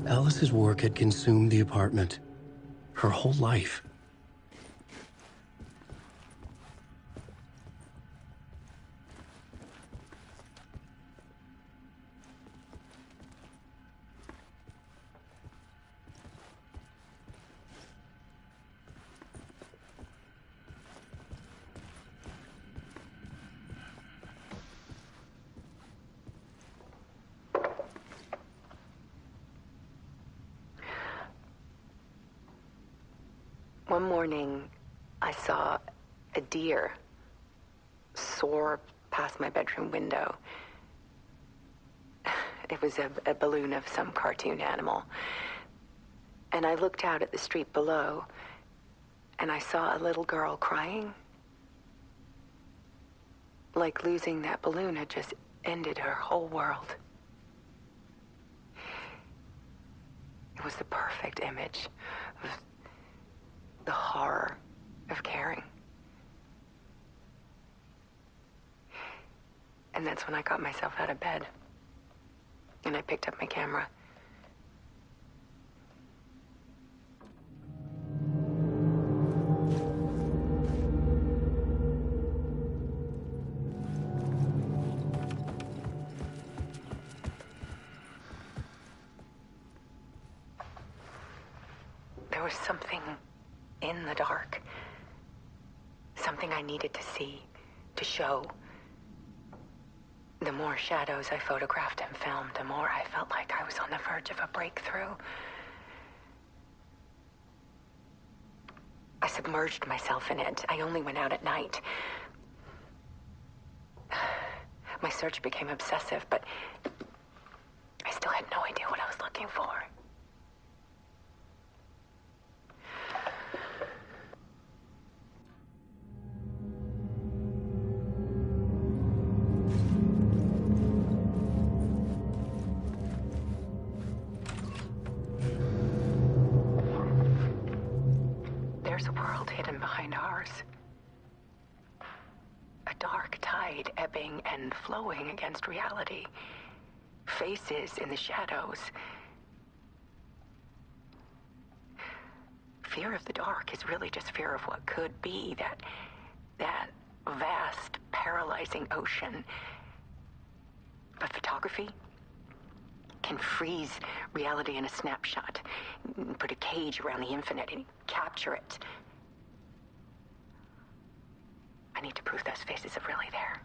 Alice's work had consumed the apartment. Her whole life. One morning, I saw a deer soar past my bedroom window. It was a balloon of some cartoon animal. And I looked out at the street below, and I saw a little girl crying. Like losing that balloon had just ended her whole world. It was the perfect image of the horror of caring. And that's when I got myself out of bed. And I picked up my camera. There was something in the dark. Something I needed to see, to show. The more shadows I photographed and filmed, the more I felt like I was on the verge of a breakthrough. I submerged myself in it. I only went out at night. My search became obsessive, but I still had no idea what I was looking for. There's a world hidden behind ours. A dark tide ebbing and flowing against reality. Faces in the shadows. Fear of the dark is really just fear of what could be, that vast, paralyzing ocean. But photography can freeze reality in a snapshot, put a cage around the infinite and capture it. I need to prove those faces are really there.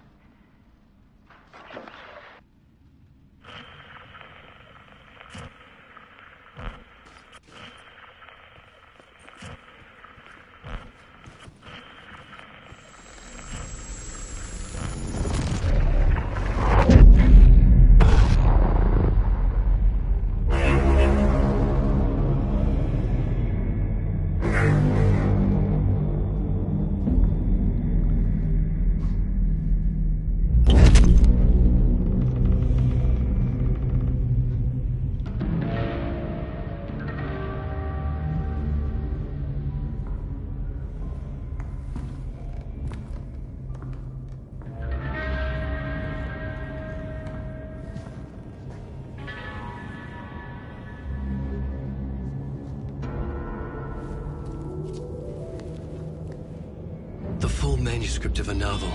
Manuscript of a novel.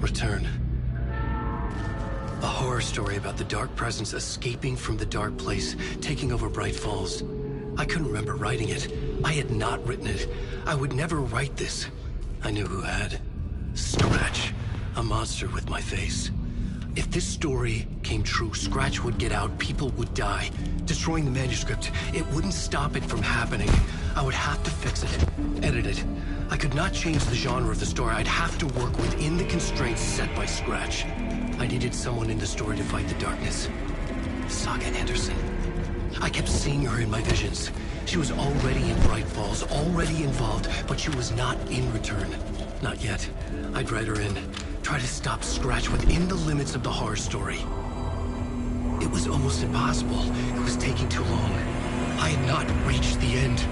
Return. A horror story about the dark presence escaping from the dark place, taking over Bright Falls. I couldn't remember writing it. I had not written it. I would never write this. I knew who had. Scratch. A monster with my face. If this story came true, Scratch would get out, people would die. Destroying the manuscript, it wouldn't stop it from happening. I would have to fix it, edit it. I could not change the genre of the story. I'd have to work within the constraints set by Scratch. I needed someone in the story to fight the darkness. Saga Anderson. I kept seeing her in my visions. She was already in Bright Falls, already involved, but she was not in Return. Not yet. I'd write her in. Try to stop Scratch within the limits of the horror story. It was almost impossible. It was taking too long. I had not reached the end.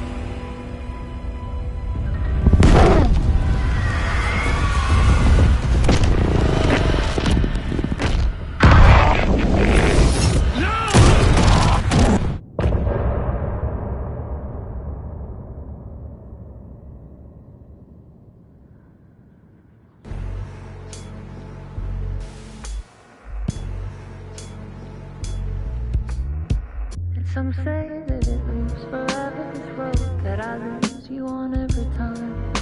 Some say that it moves forever, this road that I lose you on every time.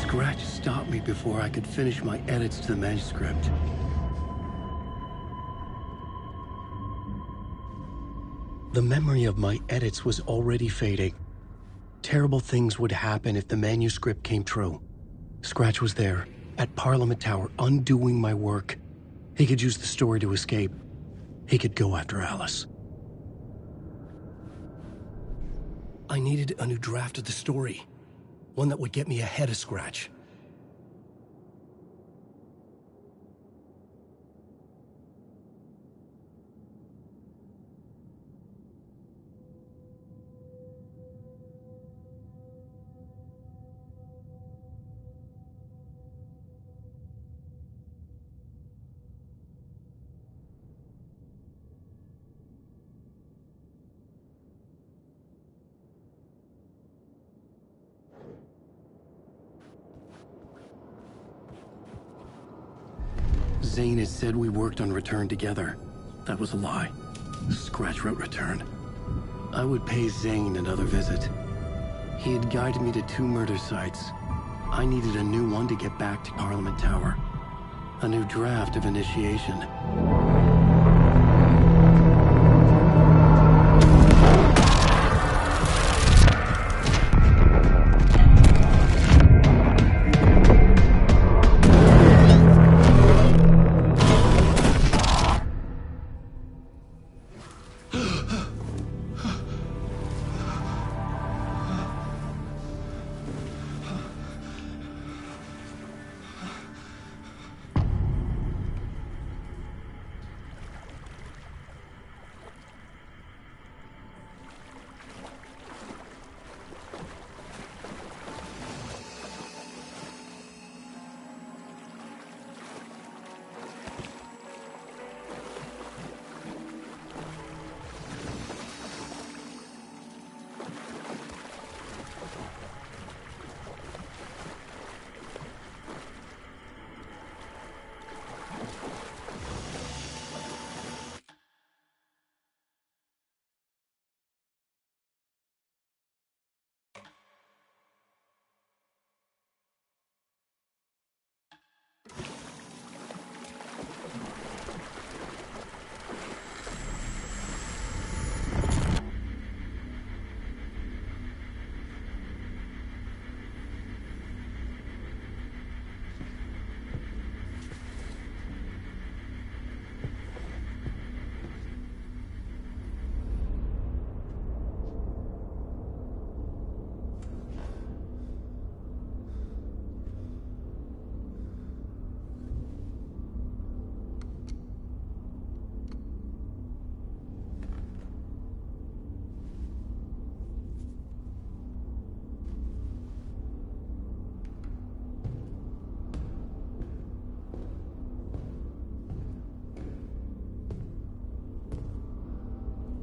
Scratch stopped me before I could finish my edits to the manuscript. The memory of my edits was already fading. Terrible things would happen if the manuscript came true. Scratch was there, at Parliament Tower, undoing my work. He could use the story to escape. He could go after Alice. I needed a new draft of the story. One that would get me ahead of Scratch. Zane had said we worked on Return together. That was a lie. Scratch wrote Return. I would pay Zane another visit. He had guided me to 2 murder sites. I needed a new one to get back to Parliament Tower. A new draft of Initiation.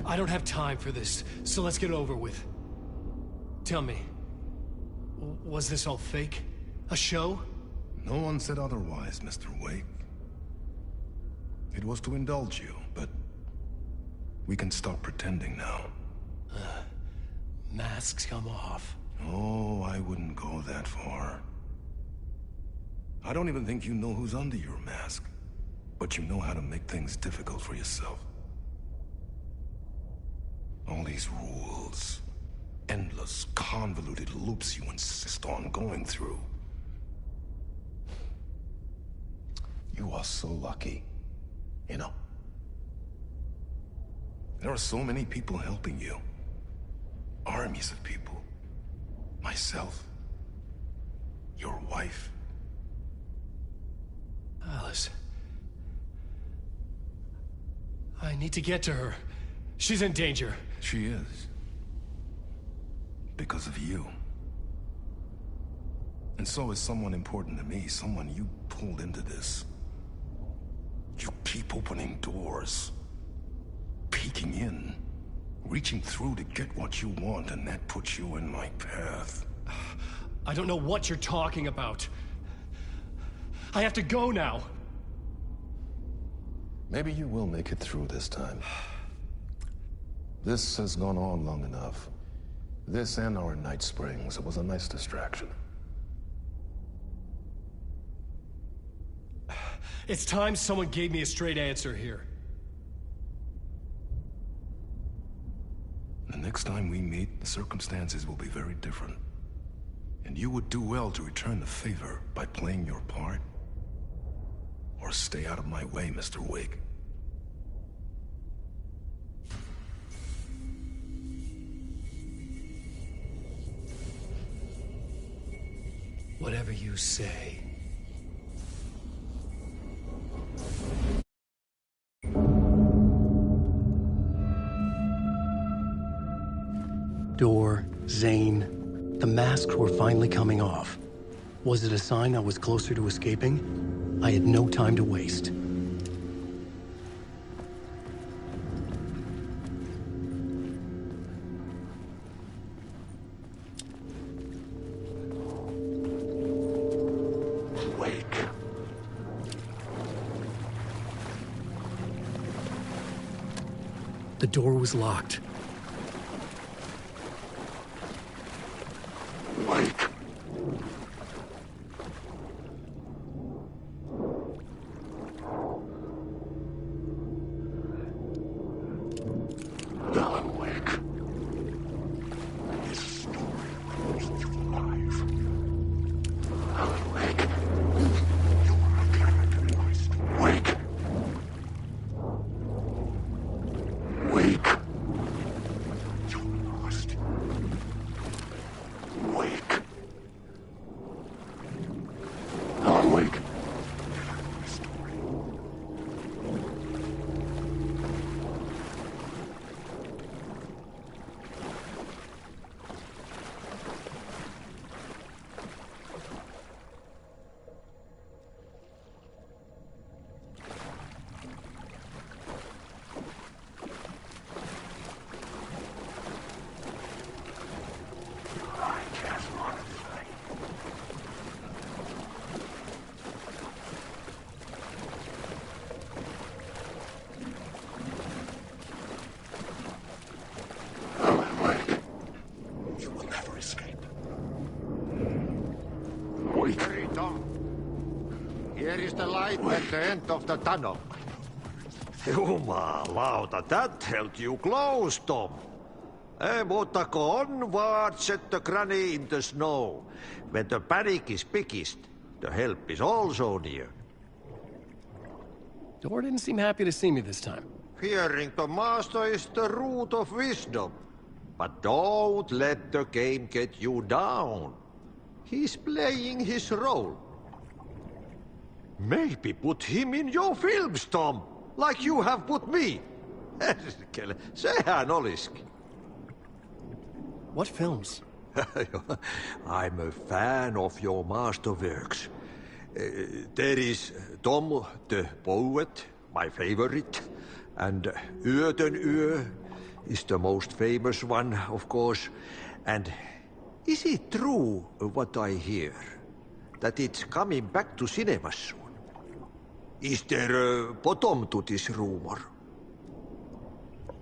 I don't have time for this, so let's get it over with. Tell me, was this all fake? A show? No one said otherwise, Mr. Wake. It was to indulge you, but we can stop pretending now. Masks come off. Oh, I wouldn't go that far. I don't even think you know who's under your mask. But you know how to make things difficult for yourself. All these rules, endless, convoluted loops you insist on going through. You are so lucky, you know. There are so many people helping you. Armies of people. Myself. Your wife. Alice. I need to get to her. She's in danger. She is. Because of you. And so is someone important to me, someone you pulled into this. You keep opening doors. Peeking in. Reaching through to get what you want, and that puts you in my path. I don't know what you're talking about. I have to go now. Maybe you will make it through this time. This has gone on long enough. This and our Night Springs. It was a nice distraction. It's time someone gave me a straight answer here. The next time we meet, the circumstances will be very different. And you would do well to return the favor by playing your part. Or stay out of my way, Mr. Wake. Whatever you say. Door, Zane, the masks were finally coming off. Was it a sign I was closer to escaping? I had no time to waste. Wake. The door was locked. Wake. Alan Wake. His story was alive. Alan Wake. You are a character in my story. Wake. Wake. You're lost. Wake. Alan Wake. You will never escape. Wake. Hurry, Tom. Here is the light at the end of the tunnel. Jumalauta, that held you close, Tom. Mutta go onward, set the granny in the snow. When the panic is biggest, the help is also near. Door didn't seem happy to see me this time. Fearing the master is the root of wisdom. But don't let the game get you down. He's playing his role. Maybe put him in your films, Tom, like you have put me. Sehän olisikin. What films? I'm a fan of your masterworks. There is Tom the Poet, my favorite, and Yöten Yö is the most famous one, of course. And is it true what I hear, that it's coming back to cinemas soon? Is there a bottom to this rumor?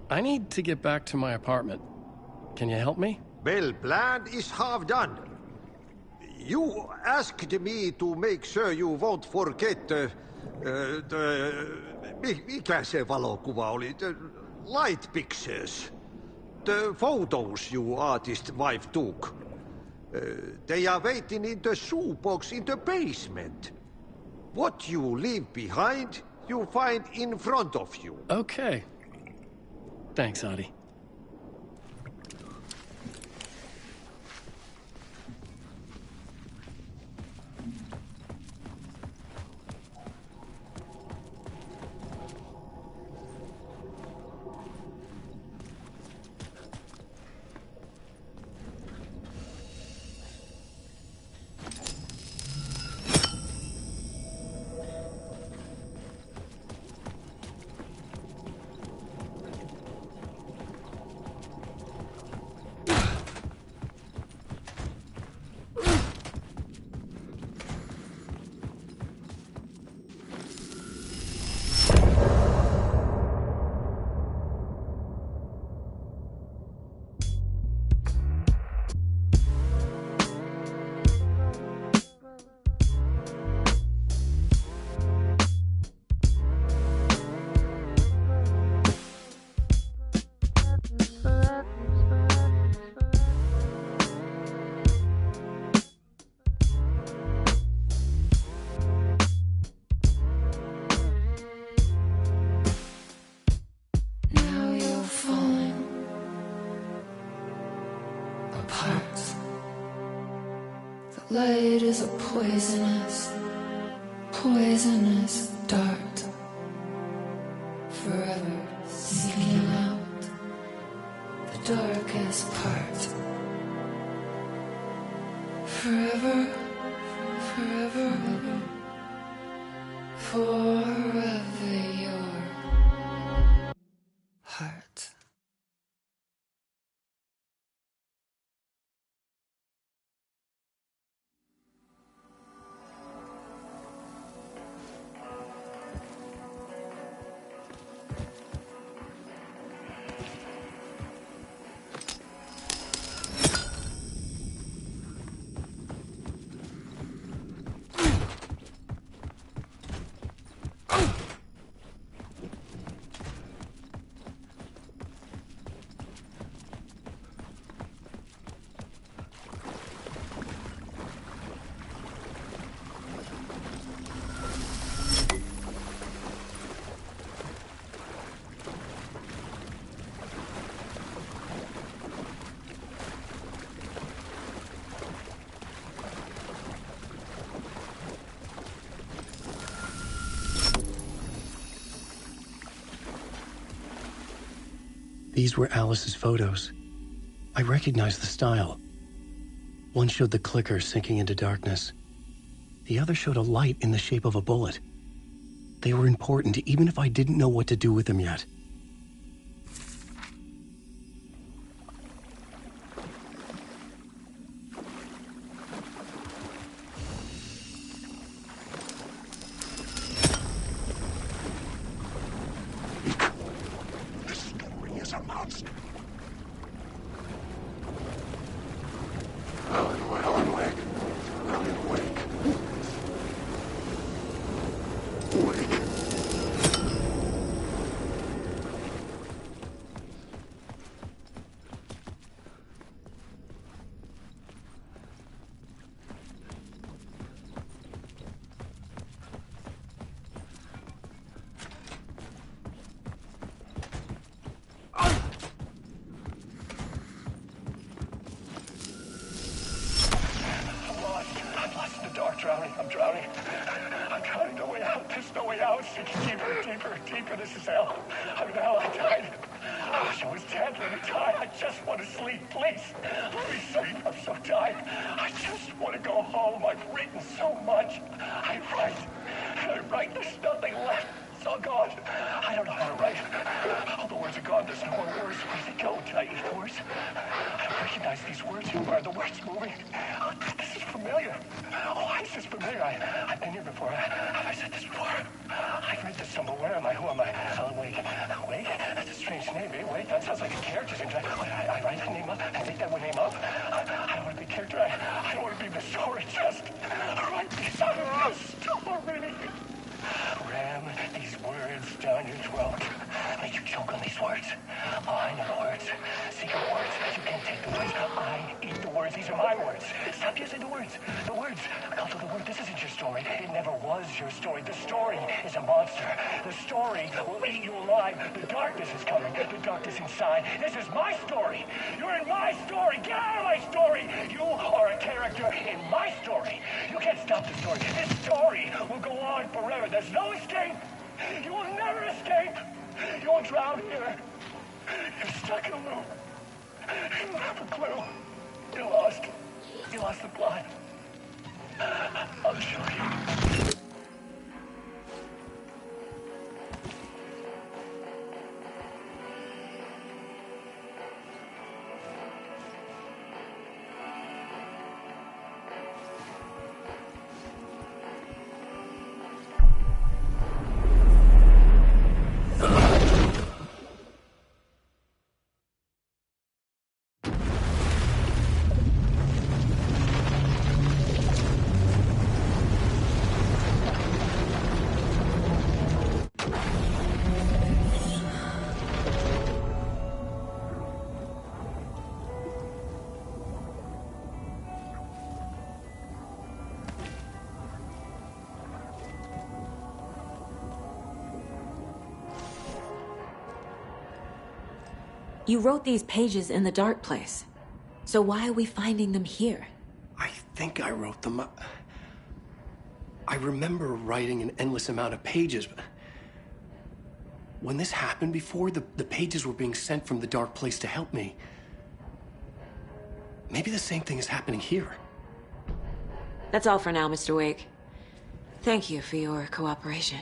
I need to get back to my apartment. Can you help me? Well, plan is half done. You asked me to make sure you won't forget Mikä se valokuva oli? The light pictures. The photos your artist wife took. They are waiting in the shoebox in the basement. What you leave behind, you find in front of you. Okay. Thanks, Adi. Light is a poisonous, poisonous dart, forever seeking out the darkest part. Forever, forever, forever your heart. These were Alice's photos. I recognized the style. One showed the clicker sinking into darkness. The other showed a light in the shape of a bullet. They were important, even if I didn't know what to do with them yet. words. I know the words. Secret words. You can't take the words. I eat the words. These are my words. Stop using the words. The words. Alto, the word. This isn't your story. It never was your story. The story is a monster. The story will eat you alive. The darkness is coming. The darkness inside. This is my story. You're in my story. Get out of my story. You are a character in my story. You can't stop the story. This story will go on forever. There's no escape. You will never escape. You will drown here. You're stuck in a loop. You have a clue. You're lost. You lost the plot. I'll show you. You wrote these pages in the dark place. So why are we finding them here? I think I wrote them. I remember writing an endless amount of pages. When this happened before, the pages were being sent from the dark place to help me. Maybe the same thing is happening here. That's all for now, Mr. Wake. Thank you for your cooperation.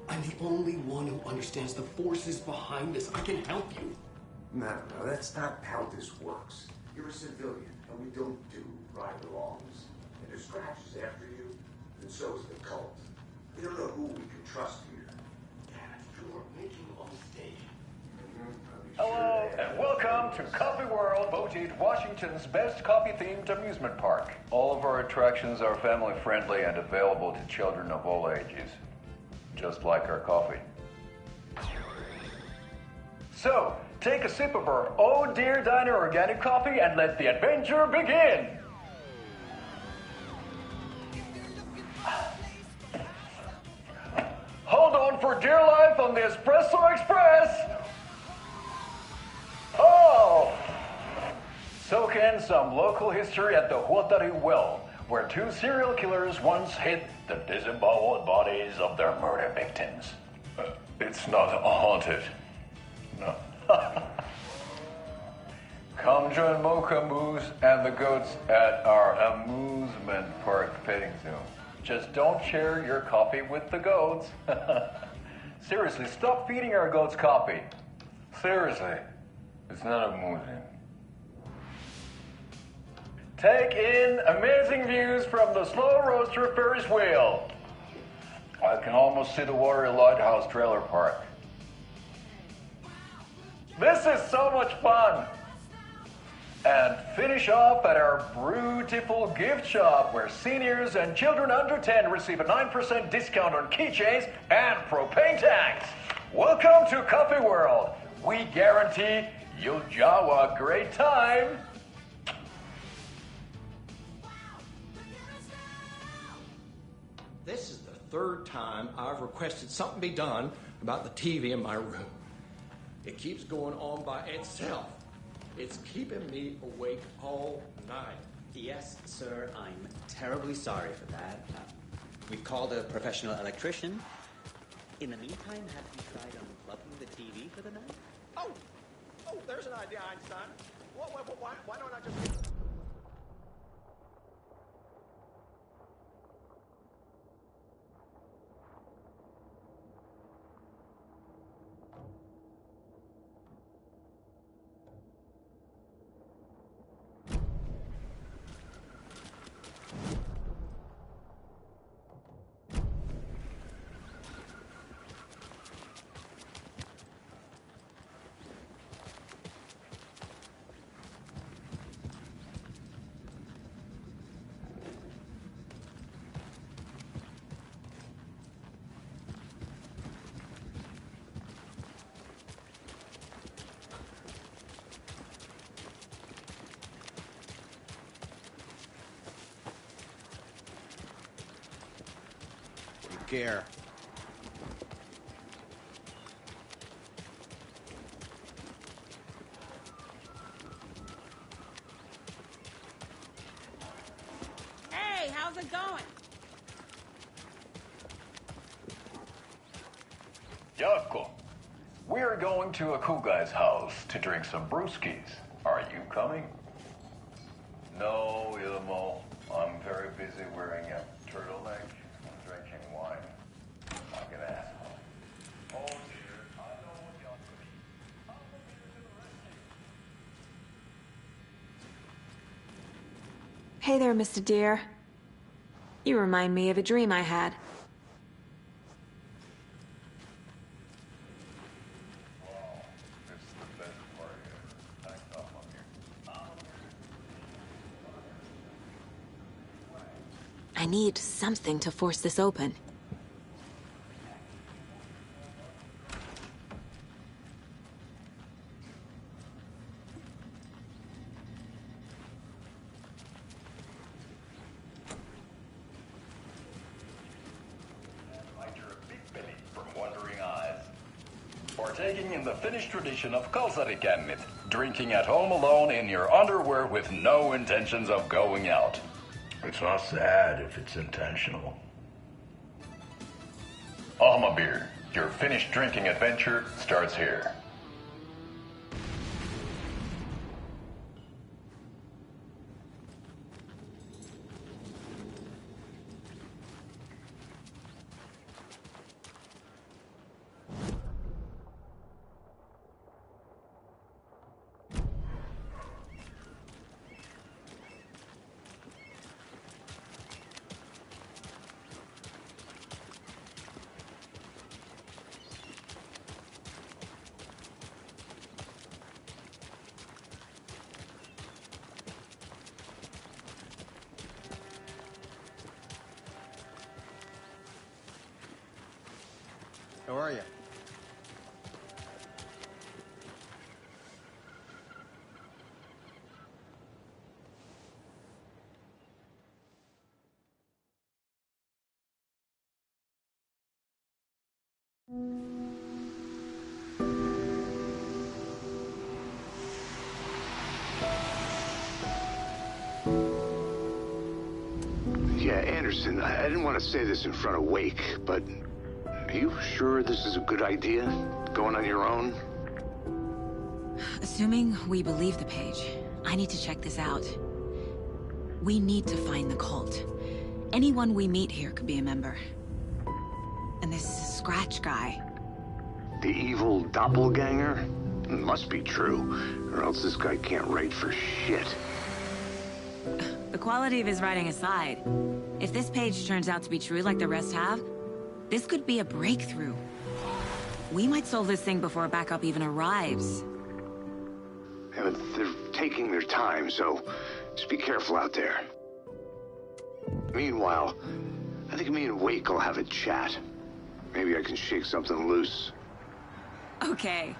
I'm the only one who understands the forces behind this. I can help you. No, that's not how this works. You're a civilian, and we don't do ride-alongs. And if Scratch is after you, then so is the cult. We don't know who we can trust here. You're making a mistake. Hello, and welcome to Coffee World, voted Washington's best coffee-themed amusement park. All of our attractions are family-friendly and available to children of all ages. Just like our coffee. So, take a sip of our Oh Dear Diner organic coffee and let the adventure begin! Hold on for dear life on the Espresso Express! Oh! Soak in some local history at the Huatari Well, where two serial killers once hid the disemboweled bodies of their murder victims. It's not haunted. No. Come join Mocha Moose and the goats at our amusement park petting zoo. Just don't share your coffee with the goats. Seriously, stop feeding our goats coffee. Seriously, it's not amusing. Take in amazing views from the Slow Roaster Ferris wheel. I can almost see the Warrior Lighthouse trailer park. This is so much fun. And finish off at our beautiful gift shop where seniors and children under 10 receive a 9% discount on keychains and propane tanks. Welcome to Coffee World. We guarantee you'll have a great time. This is the third time I've requested something be done about the TV in my room. It keeps going on by itself. It's keeping me awake all night. Yes, sir, I'm terribly sorry for that. We've called a professional electrician. In the meantime, have you tried unplugging the TV for the night? Oh, there's an idea, Einstein. Why don't I just... scare. Hey, how's it going? Yako, we're going to Akugai's house to drink some brewskis. Are you coming? No, Ilmo. I'm very busy wearing a turtleneck and drinking wine. Like an asshole. Oh dear, I know what Yako. Hey there, Mr. Deer. You remind me of a dream I had. I need something to force this open. Partaking in the Finnish tradition of kalsarikännit, drinking at home alone in your underwear with no intentions of going out. It's not sad if it's intentional. Alma beer, your Finnish drinking adventure starts here. How are you? Yeah, Anderson, I didn't want to say this in front of Wake, but are you sure this is a good idea? Going on your own? Assuming we believe the page, I need to check this out. We need to find the cult. Anyone we meet here could be a member. And this Scratch guy. The evil doppelganger? Must be true, or else this guy can't write for shit. The quality of his writing aside, if this page turns out to be true like the rest have, this could be a breakthrough. We might solve this thing before backup even arrives. Yeah, but they're taking their time, so just be careful out there. Meanwhile, I think me and Wake will have a chat. Maybe I can shake something loose. Okay.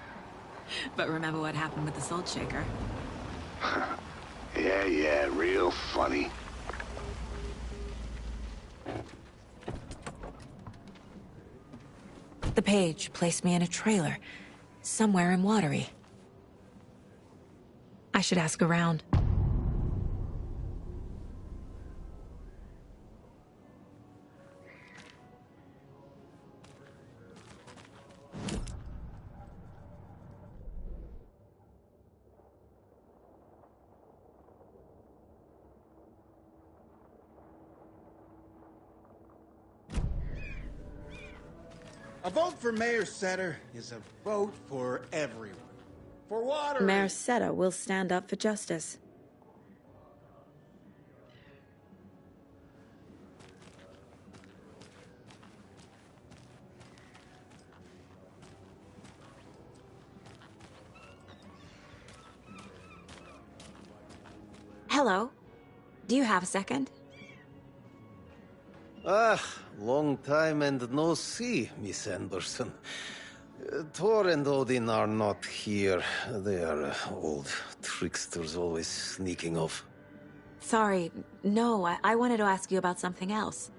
But remember what happened with the Salt Shaker? Yeah, real funny. The page placed me in a trailer, somewhere in Watery. I should ask around. A vote for Mayor Setter is a vote for everyone. For water. Mayor Setter will stand up for justice. Hello. Do you have a second? Long time and no see, Miss Anderson. Thor and Odin are not here. They are old tricksters always sneaking off. Sorry, no, I wanted to ask you about something else.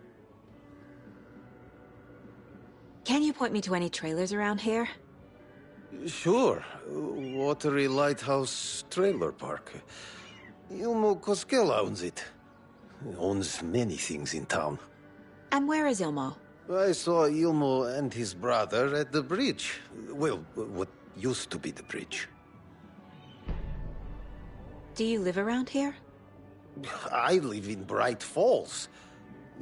Can you point me to any trailers around here? Sure. Watery Lighthouse Trailer Park. Ilmo Koskela owns it. He owns many things in town. And where is Ilmo? I saw Ilmo and his brother at the bridge. Well, what used to be the bridge. Do you live around here? I live in Bright Falls.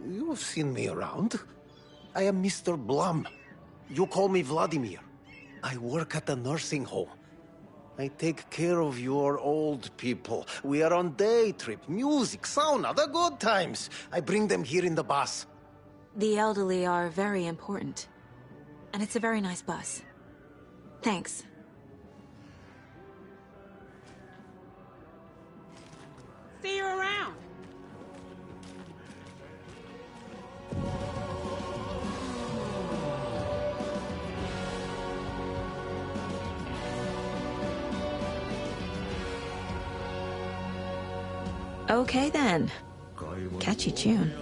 You've seen me around. I am Mr. Blum. You call me Vladimir. I work at a nursing home. I take care of your old people. We are on day trip, music, sauna, the good times. I bring them here in the bus. The elderly are very important. And it's a very nice bus. Thanks. See you around. Okay then. Catchy tune.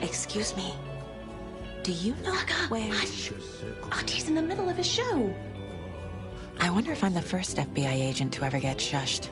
Excuse me. Do you know where... Hush! Artie's in the middle of a show. I wonder if I'm the first FBI agent to ever get shushed.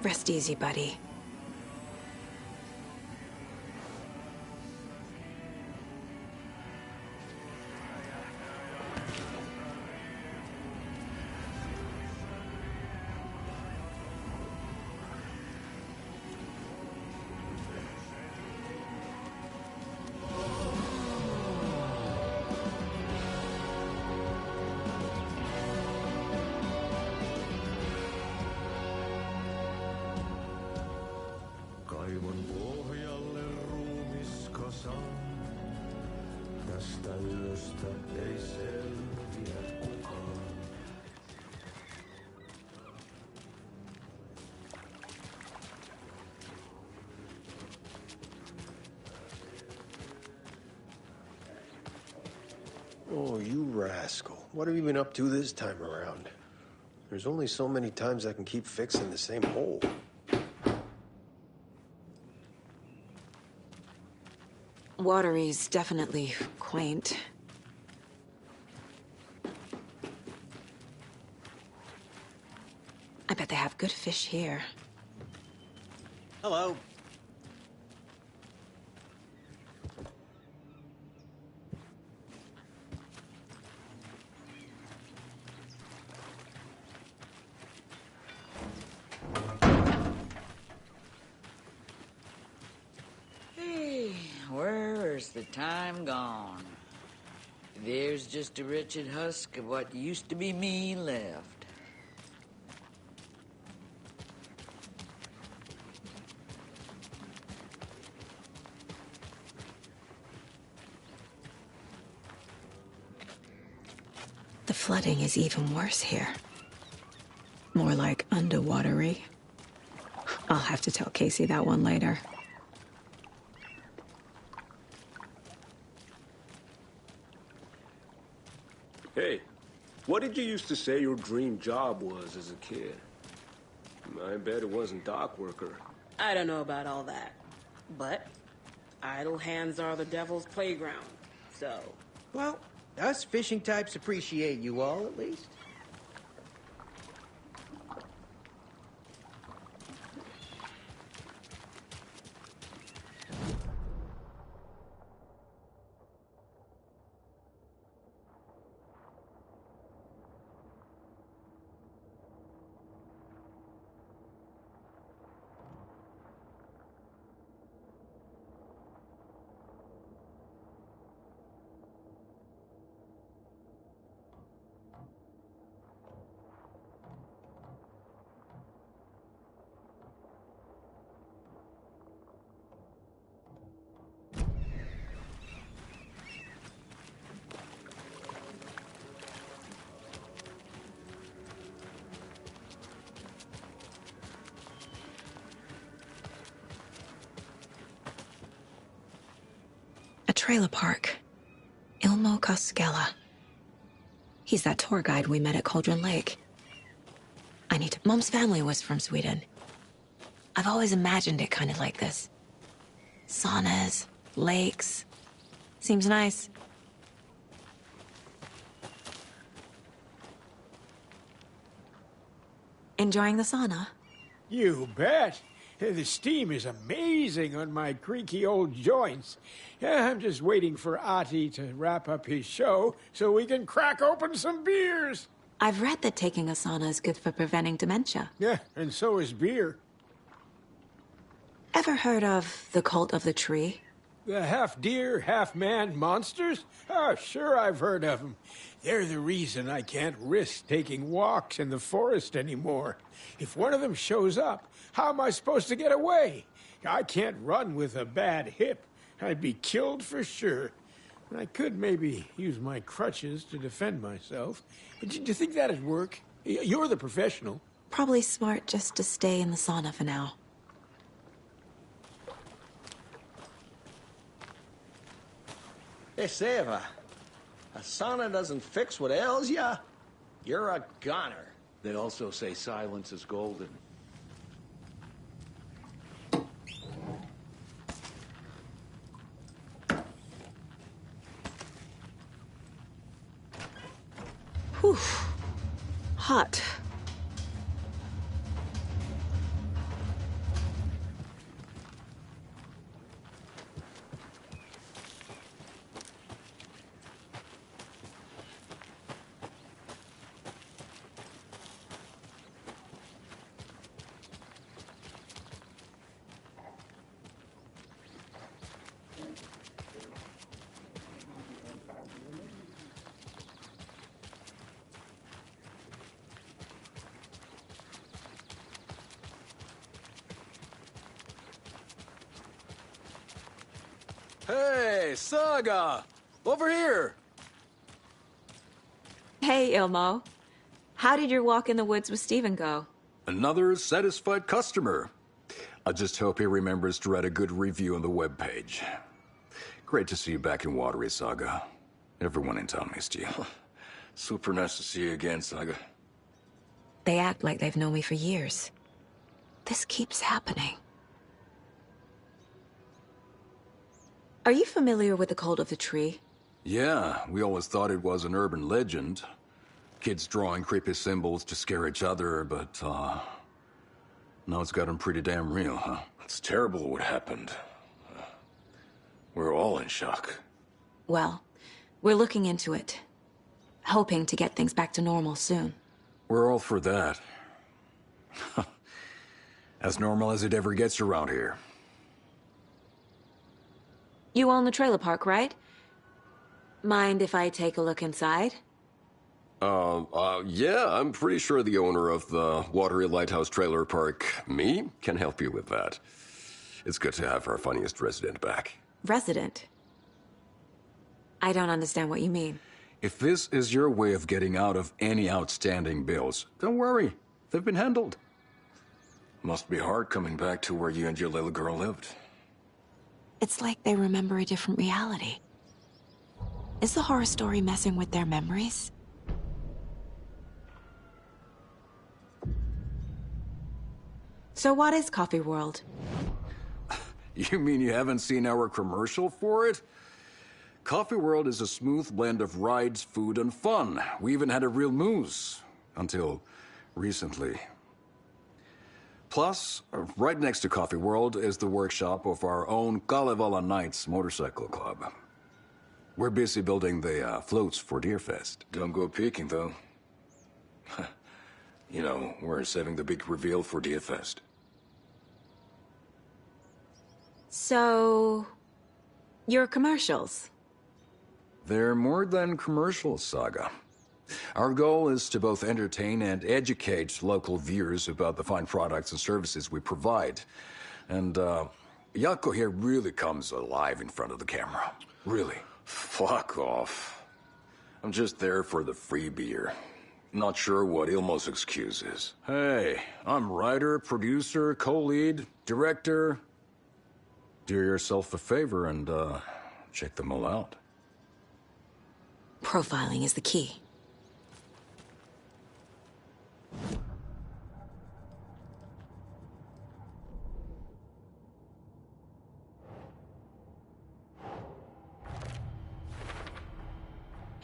Rest easy, buddy. Oh, you rascal. What have you been up to this time around? There's only so many times I can keep fixing the same hole. Watery's definitely quaint. I bet they have good fish here. Hello. Hey, where's the time gone? There's just a wretched husk of what used to be me left. The flooding is even worse here. More like underwatery. I'll have to tell Casey that one later. Hey, what did you used to say your dream job was as a kid? I bet it wasn't dock worker. I don't know about all that. But idle hands are the devil's playground, so... Well, us fishing types appreciate you all, at least. Trailer park. Ilmo Koskela. He's that tour guide we met at Cauldron Lake. I need to... Mom's family was from Sweden. I've always imagined it kind of like this. Saunas, lakes. Seems nice. Enjoying the sauna? You bet. The steam is amazing on my creaky old joints. I'm just waiting for Ahti to wrap up his show so we can crack open some beers. I've read that taking a sauna is good for preventing dementia. Yeah, and so is beer. Ever heard of the Cult of the Tree? The half-deer, half-man monsters? Oh, sure I've heard of them. They're the reason I can't risk taking walks in the forest anymore. If one of them shows up, how am I supposed to get away? I can't run with a bad hip. I'd be killed for sure. I could maybe use my crutches to defend myself. Do you think that'd work? You're the professional. Probably smart just to stay in the sauna for now. Hey, Seva, a sauna doesn't fix what ails ya. You're a goner. They also say silence is golden. Whew. Hot. Hey, Saga! Over here! Hey, Ilmo. How did your walk in the woods with Steven go? Another satisfied customer. I just hope he remembers to write a good review on the webpage. Great to see you back in Watery, Saga. Everyone in town missed you. Super nice to see you again, Saga. They act like they've known me for years. This keeps happening. Are you familiar with the Cult of the Tree? Yeah, we always thought it was an urban legend. Kids drawing creepy symbols to scare each other, but, now it's gotten pretty damn real, huh? It's terrible what happened. We're all in shock. Well, we're looking into it. Hoping to get things back to normal soon. We're all for that. As normal as it ever gets around here. You own the trailer park, right? Mind if I take a look inside? Yeah, I'm pretty sure the owner of the Watery Lighthouse Trailer Park, me, can help you with that. It's good to have our funniest resident back. Resident? I don't understand what you mean. If this is your way of getting out of any outstanding bills, don't worry. They've been handled. Must be hard coming back to where you and your little girl lived. It's like they remember a different reality. Is the horror story messing with their memories? So what is Coffee World? You mean you haven't seen our commercial for it? Coffee World is a smooth blend of rides, food, and fun. We even had a real moose. Until recently. Plus, right next to Coffee World is the workshop of our own Kalevala Knights Motorcycle Club. We're busy building the floats for Deerfest. Don't go peeking, though. You know, we're saving the big reveal for Deerfest. So... your commercials? They're more than commercials, Saga. Our goal is to both entertain and educate local viewers about the fine products and services we provide. And, Jaakko here really comes alive in front of the camera. Really. Fuck off. I'm just there for the free beer. Not sure what Ilmo's excuse is. Hey, I'm writer, producer, co-lead, director. Do yourself a favor and, check them all out. Profiling is the key.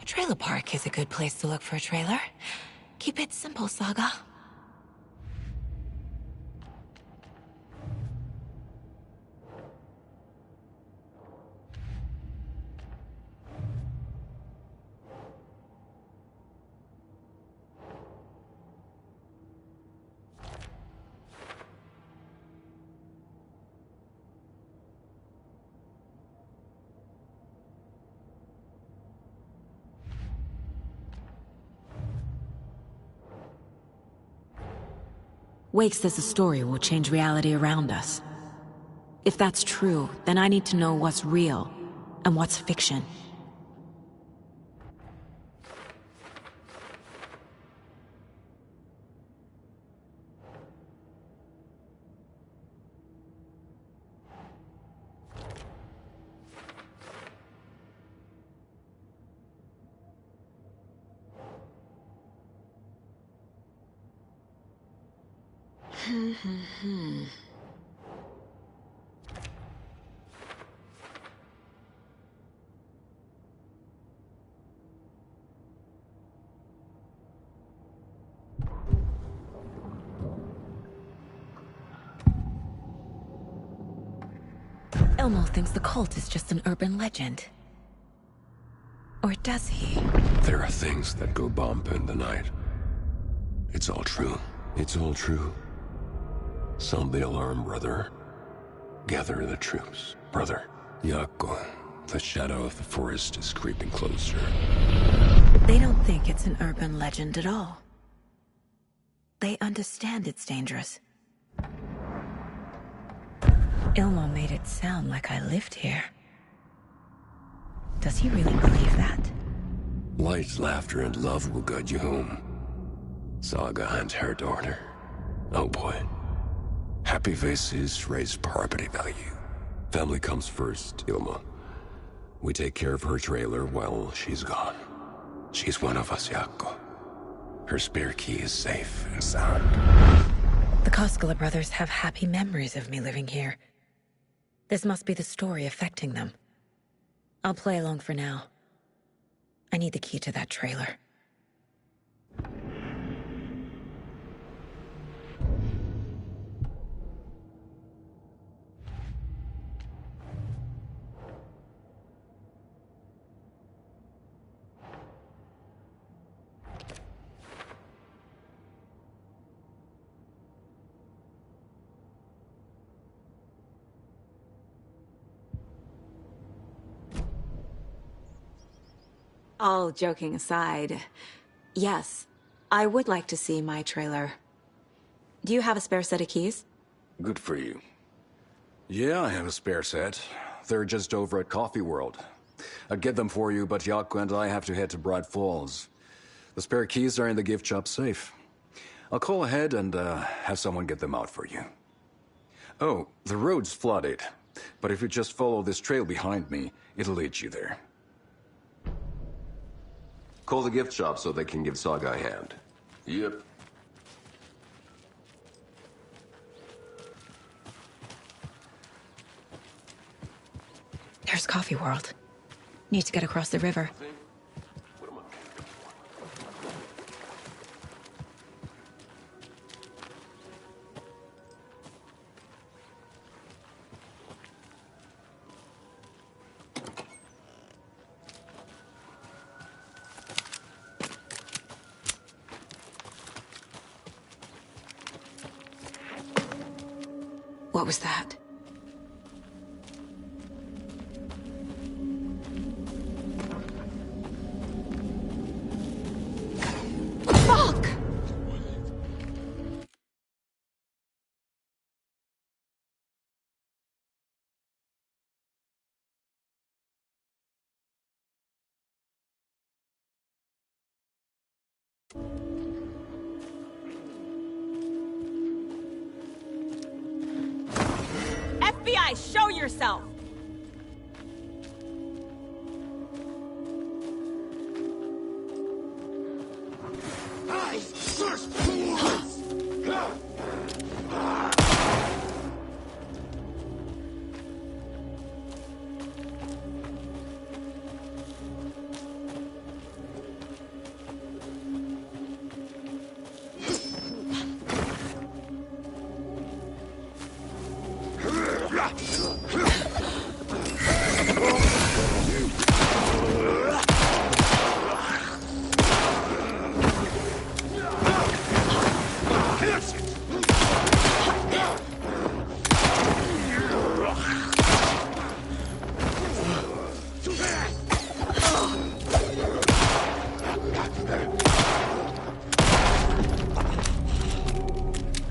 A trailer park is a good place to look for a trailer. Keep it simple, Saga. Wake says the story will change reality around us. If that's true, then I need to know what's real and what's fiction. Ilmo thinks the cult is just an urban legend. Or does he? There are things that go bump in the night. It's all true. It's all true. Sound the alarm, brother. Gather the troops, brother. Jaakko, the shadow of the forest is creeping closer. They don't think it's an urban legend at all. They understand it's dangerous. Ilmo made it sound like I lived here. Does he really believe that? Light, laughter, and love will guide you home. Saga and her daughter. Oh boy. Happy faces raise property value. Family comes first, Ilmo. We take care of her trailer while she's gone. She's one of us, Jaakko. Her spare key is safe and sound. The Koskela brothers have happy memories of me living here. This must be the story affecting them. I'll play along for now. I need the key to that trailer. All joking aside, yes, I would like to see my trailer. Do you have a spare set of keys? Good for you. Yeah, I have a spare set. They're just over at Coffee World. I'd get them for you, but Jaakko and I have to head to Bright Falls. The spare keys are in the gift shop safe. I'll call ahead and have someone get them out for you. Oh, the road's flooded, but if you just follow this trail behind me, it'll lead you there. Call the gift shop so they can give Saga a hand. Yep. There's Coffee World. Need to get across the river. What was that? Fuck! FBI, show yourself! I search for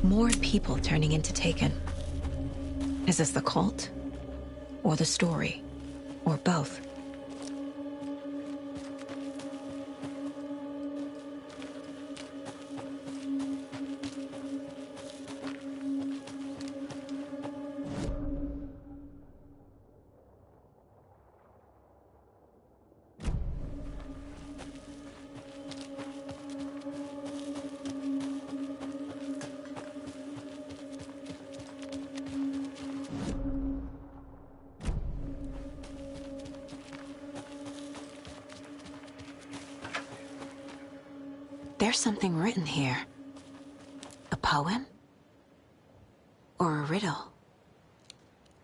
More people turning into Taken. Is this the cult? Or the story? Or both? There's something written here. A poem? Or a riddle?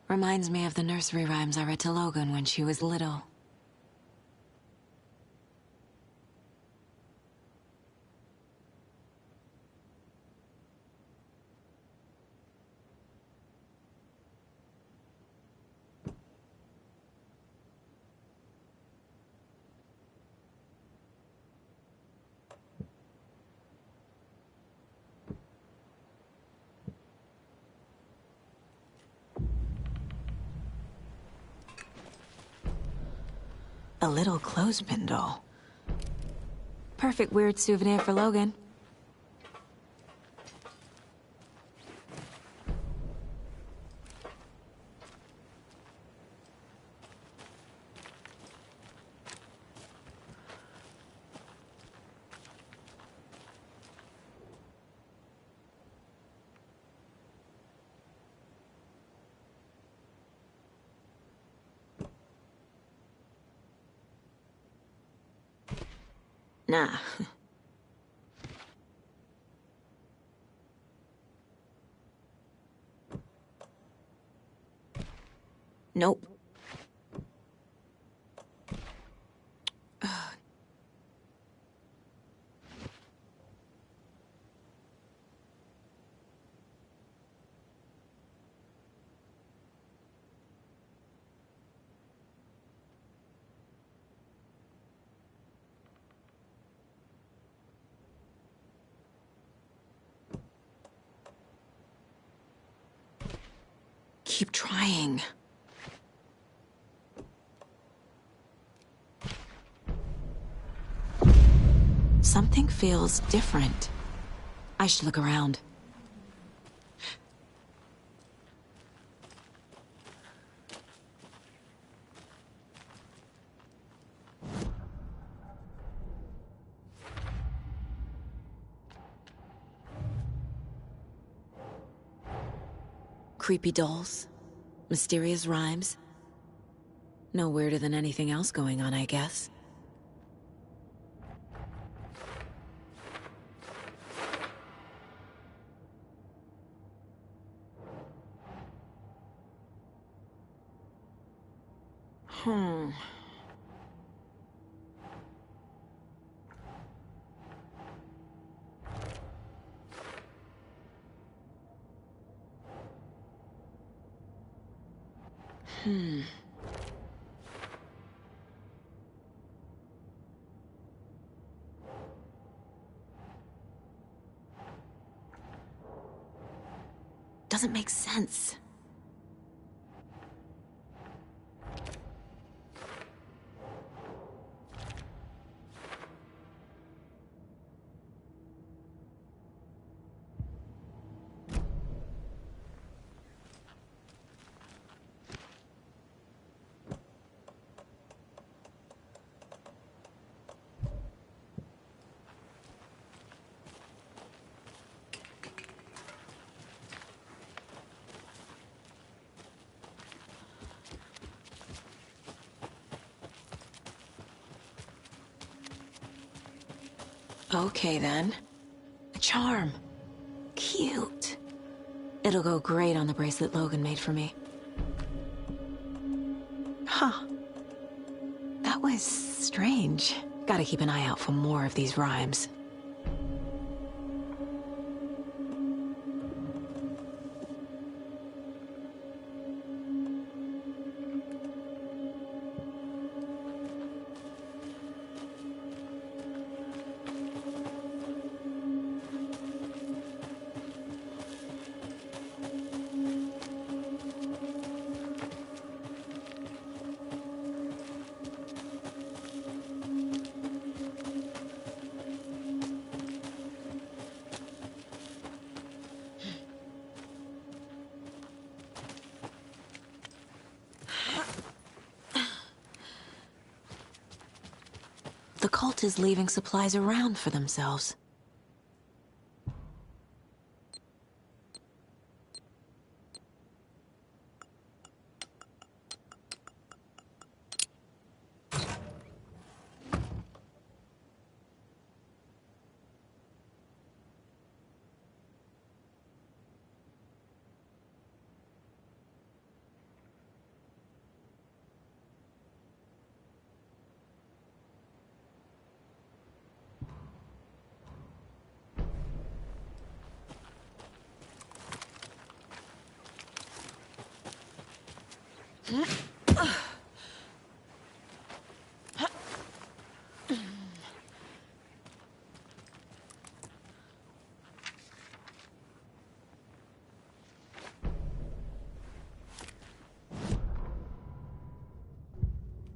Reminds me of the nursery rhymes I read to Logan when she was little. A little clothespin doll. Perfect weird souvenir for Logan. Nah. Nope. Keep trying. Something feels different. I should look around. Creepy dolls, mysterious rhymes. No weirder than anything else going on, I guess. Doesn't make sense. Okay, then. A charm. Cute. It'll go great on the bracelet Logan made for me. Huh. That was strange. Gotta keep an eye out for more of these rhymes. The cult is leaving supplies around for themselves.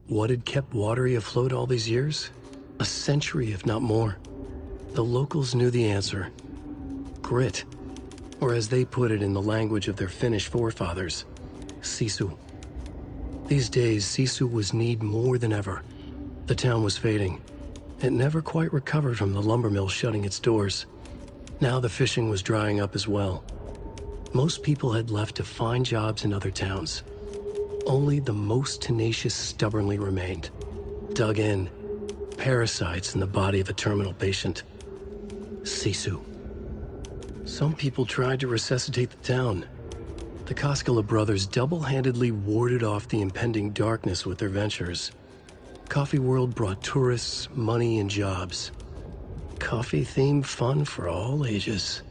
What had kept Watery afloat all these years? A century, if not more. The locals knew the answer. Grit. Or as they put it in the language of their Finnish forefathers, Sisu. These days, Sisu was needed more than ever. The town was fading. It never quite recovered from the lumber mill shutting its doors. Now the fishing was drying up as well. Most people had left to find jobs in other towns. Only the most tenacious stubbornly remained. Dug in, parasites in the body of a terminal patient. Sisu. Some people tried to resuscitate the town. The Koskela brothers double-handedly warded off the impending darkness with their ventures. Coffee World brought tourists, money, and jobs. Coffee-themed fun for all ages.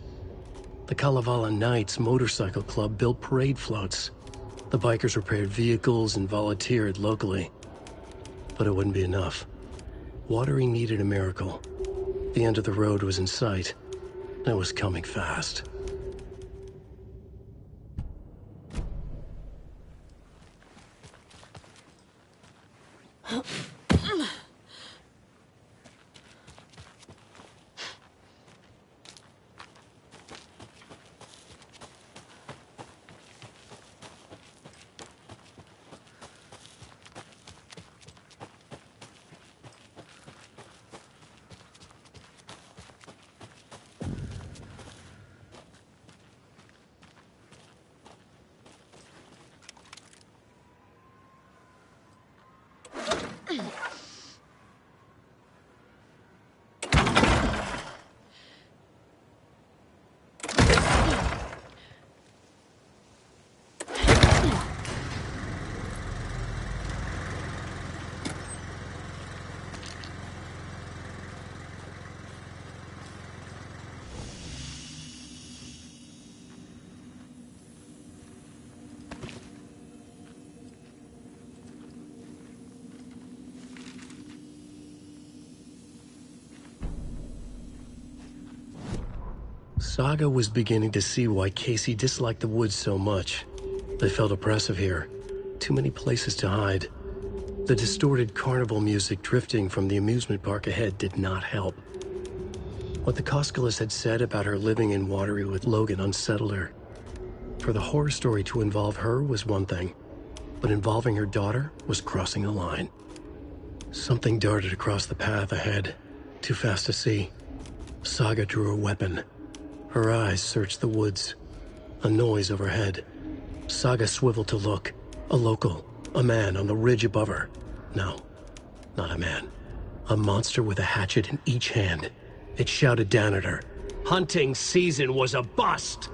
The Kalevala Knights motorcycle club built parade floats. The bikers repaired vehicles and volunteered locally. But it wouldn't be enough. Watery needed a miracle. The end of the road was in sight. It was coming fast. Saga was beginning to see why Casey disliked the woods so much. They felt oppressive here. Too many places to hide. The distorted carnival music drifting from the amusement park ahead did not help. What the Koskelas had said about her living in Watery with Logan unsettled her. For the horror story to involve her was one thing, but involving her daughter was crossing a line. Something darted across the path ahead, too fast to see. Saga drew a weapon. Her eyes searched the woods. A noise overhead. Saga swiveled to look. A local. A man on the ridge above her. No, not a man. A monster with a hatchet in each hand. It shouted down at her. Hunting season was a bust!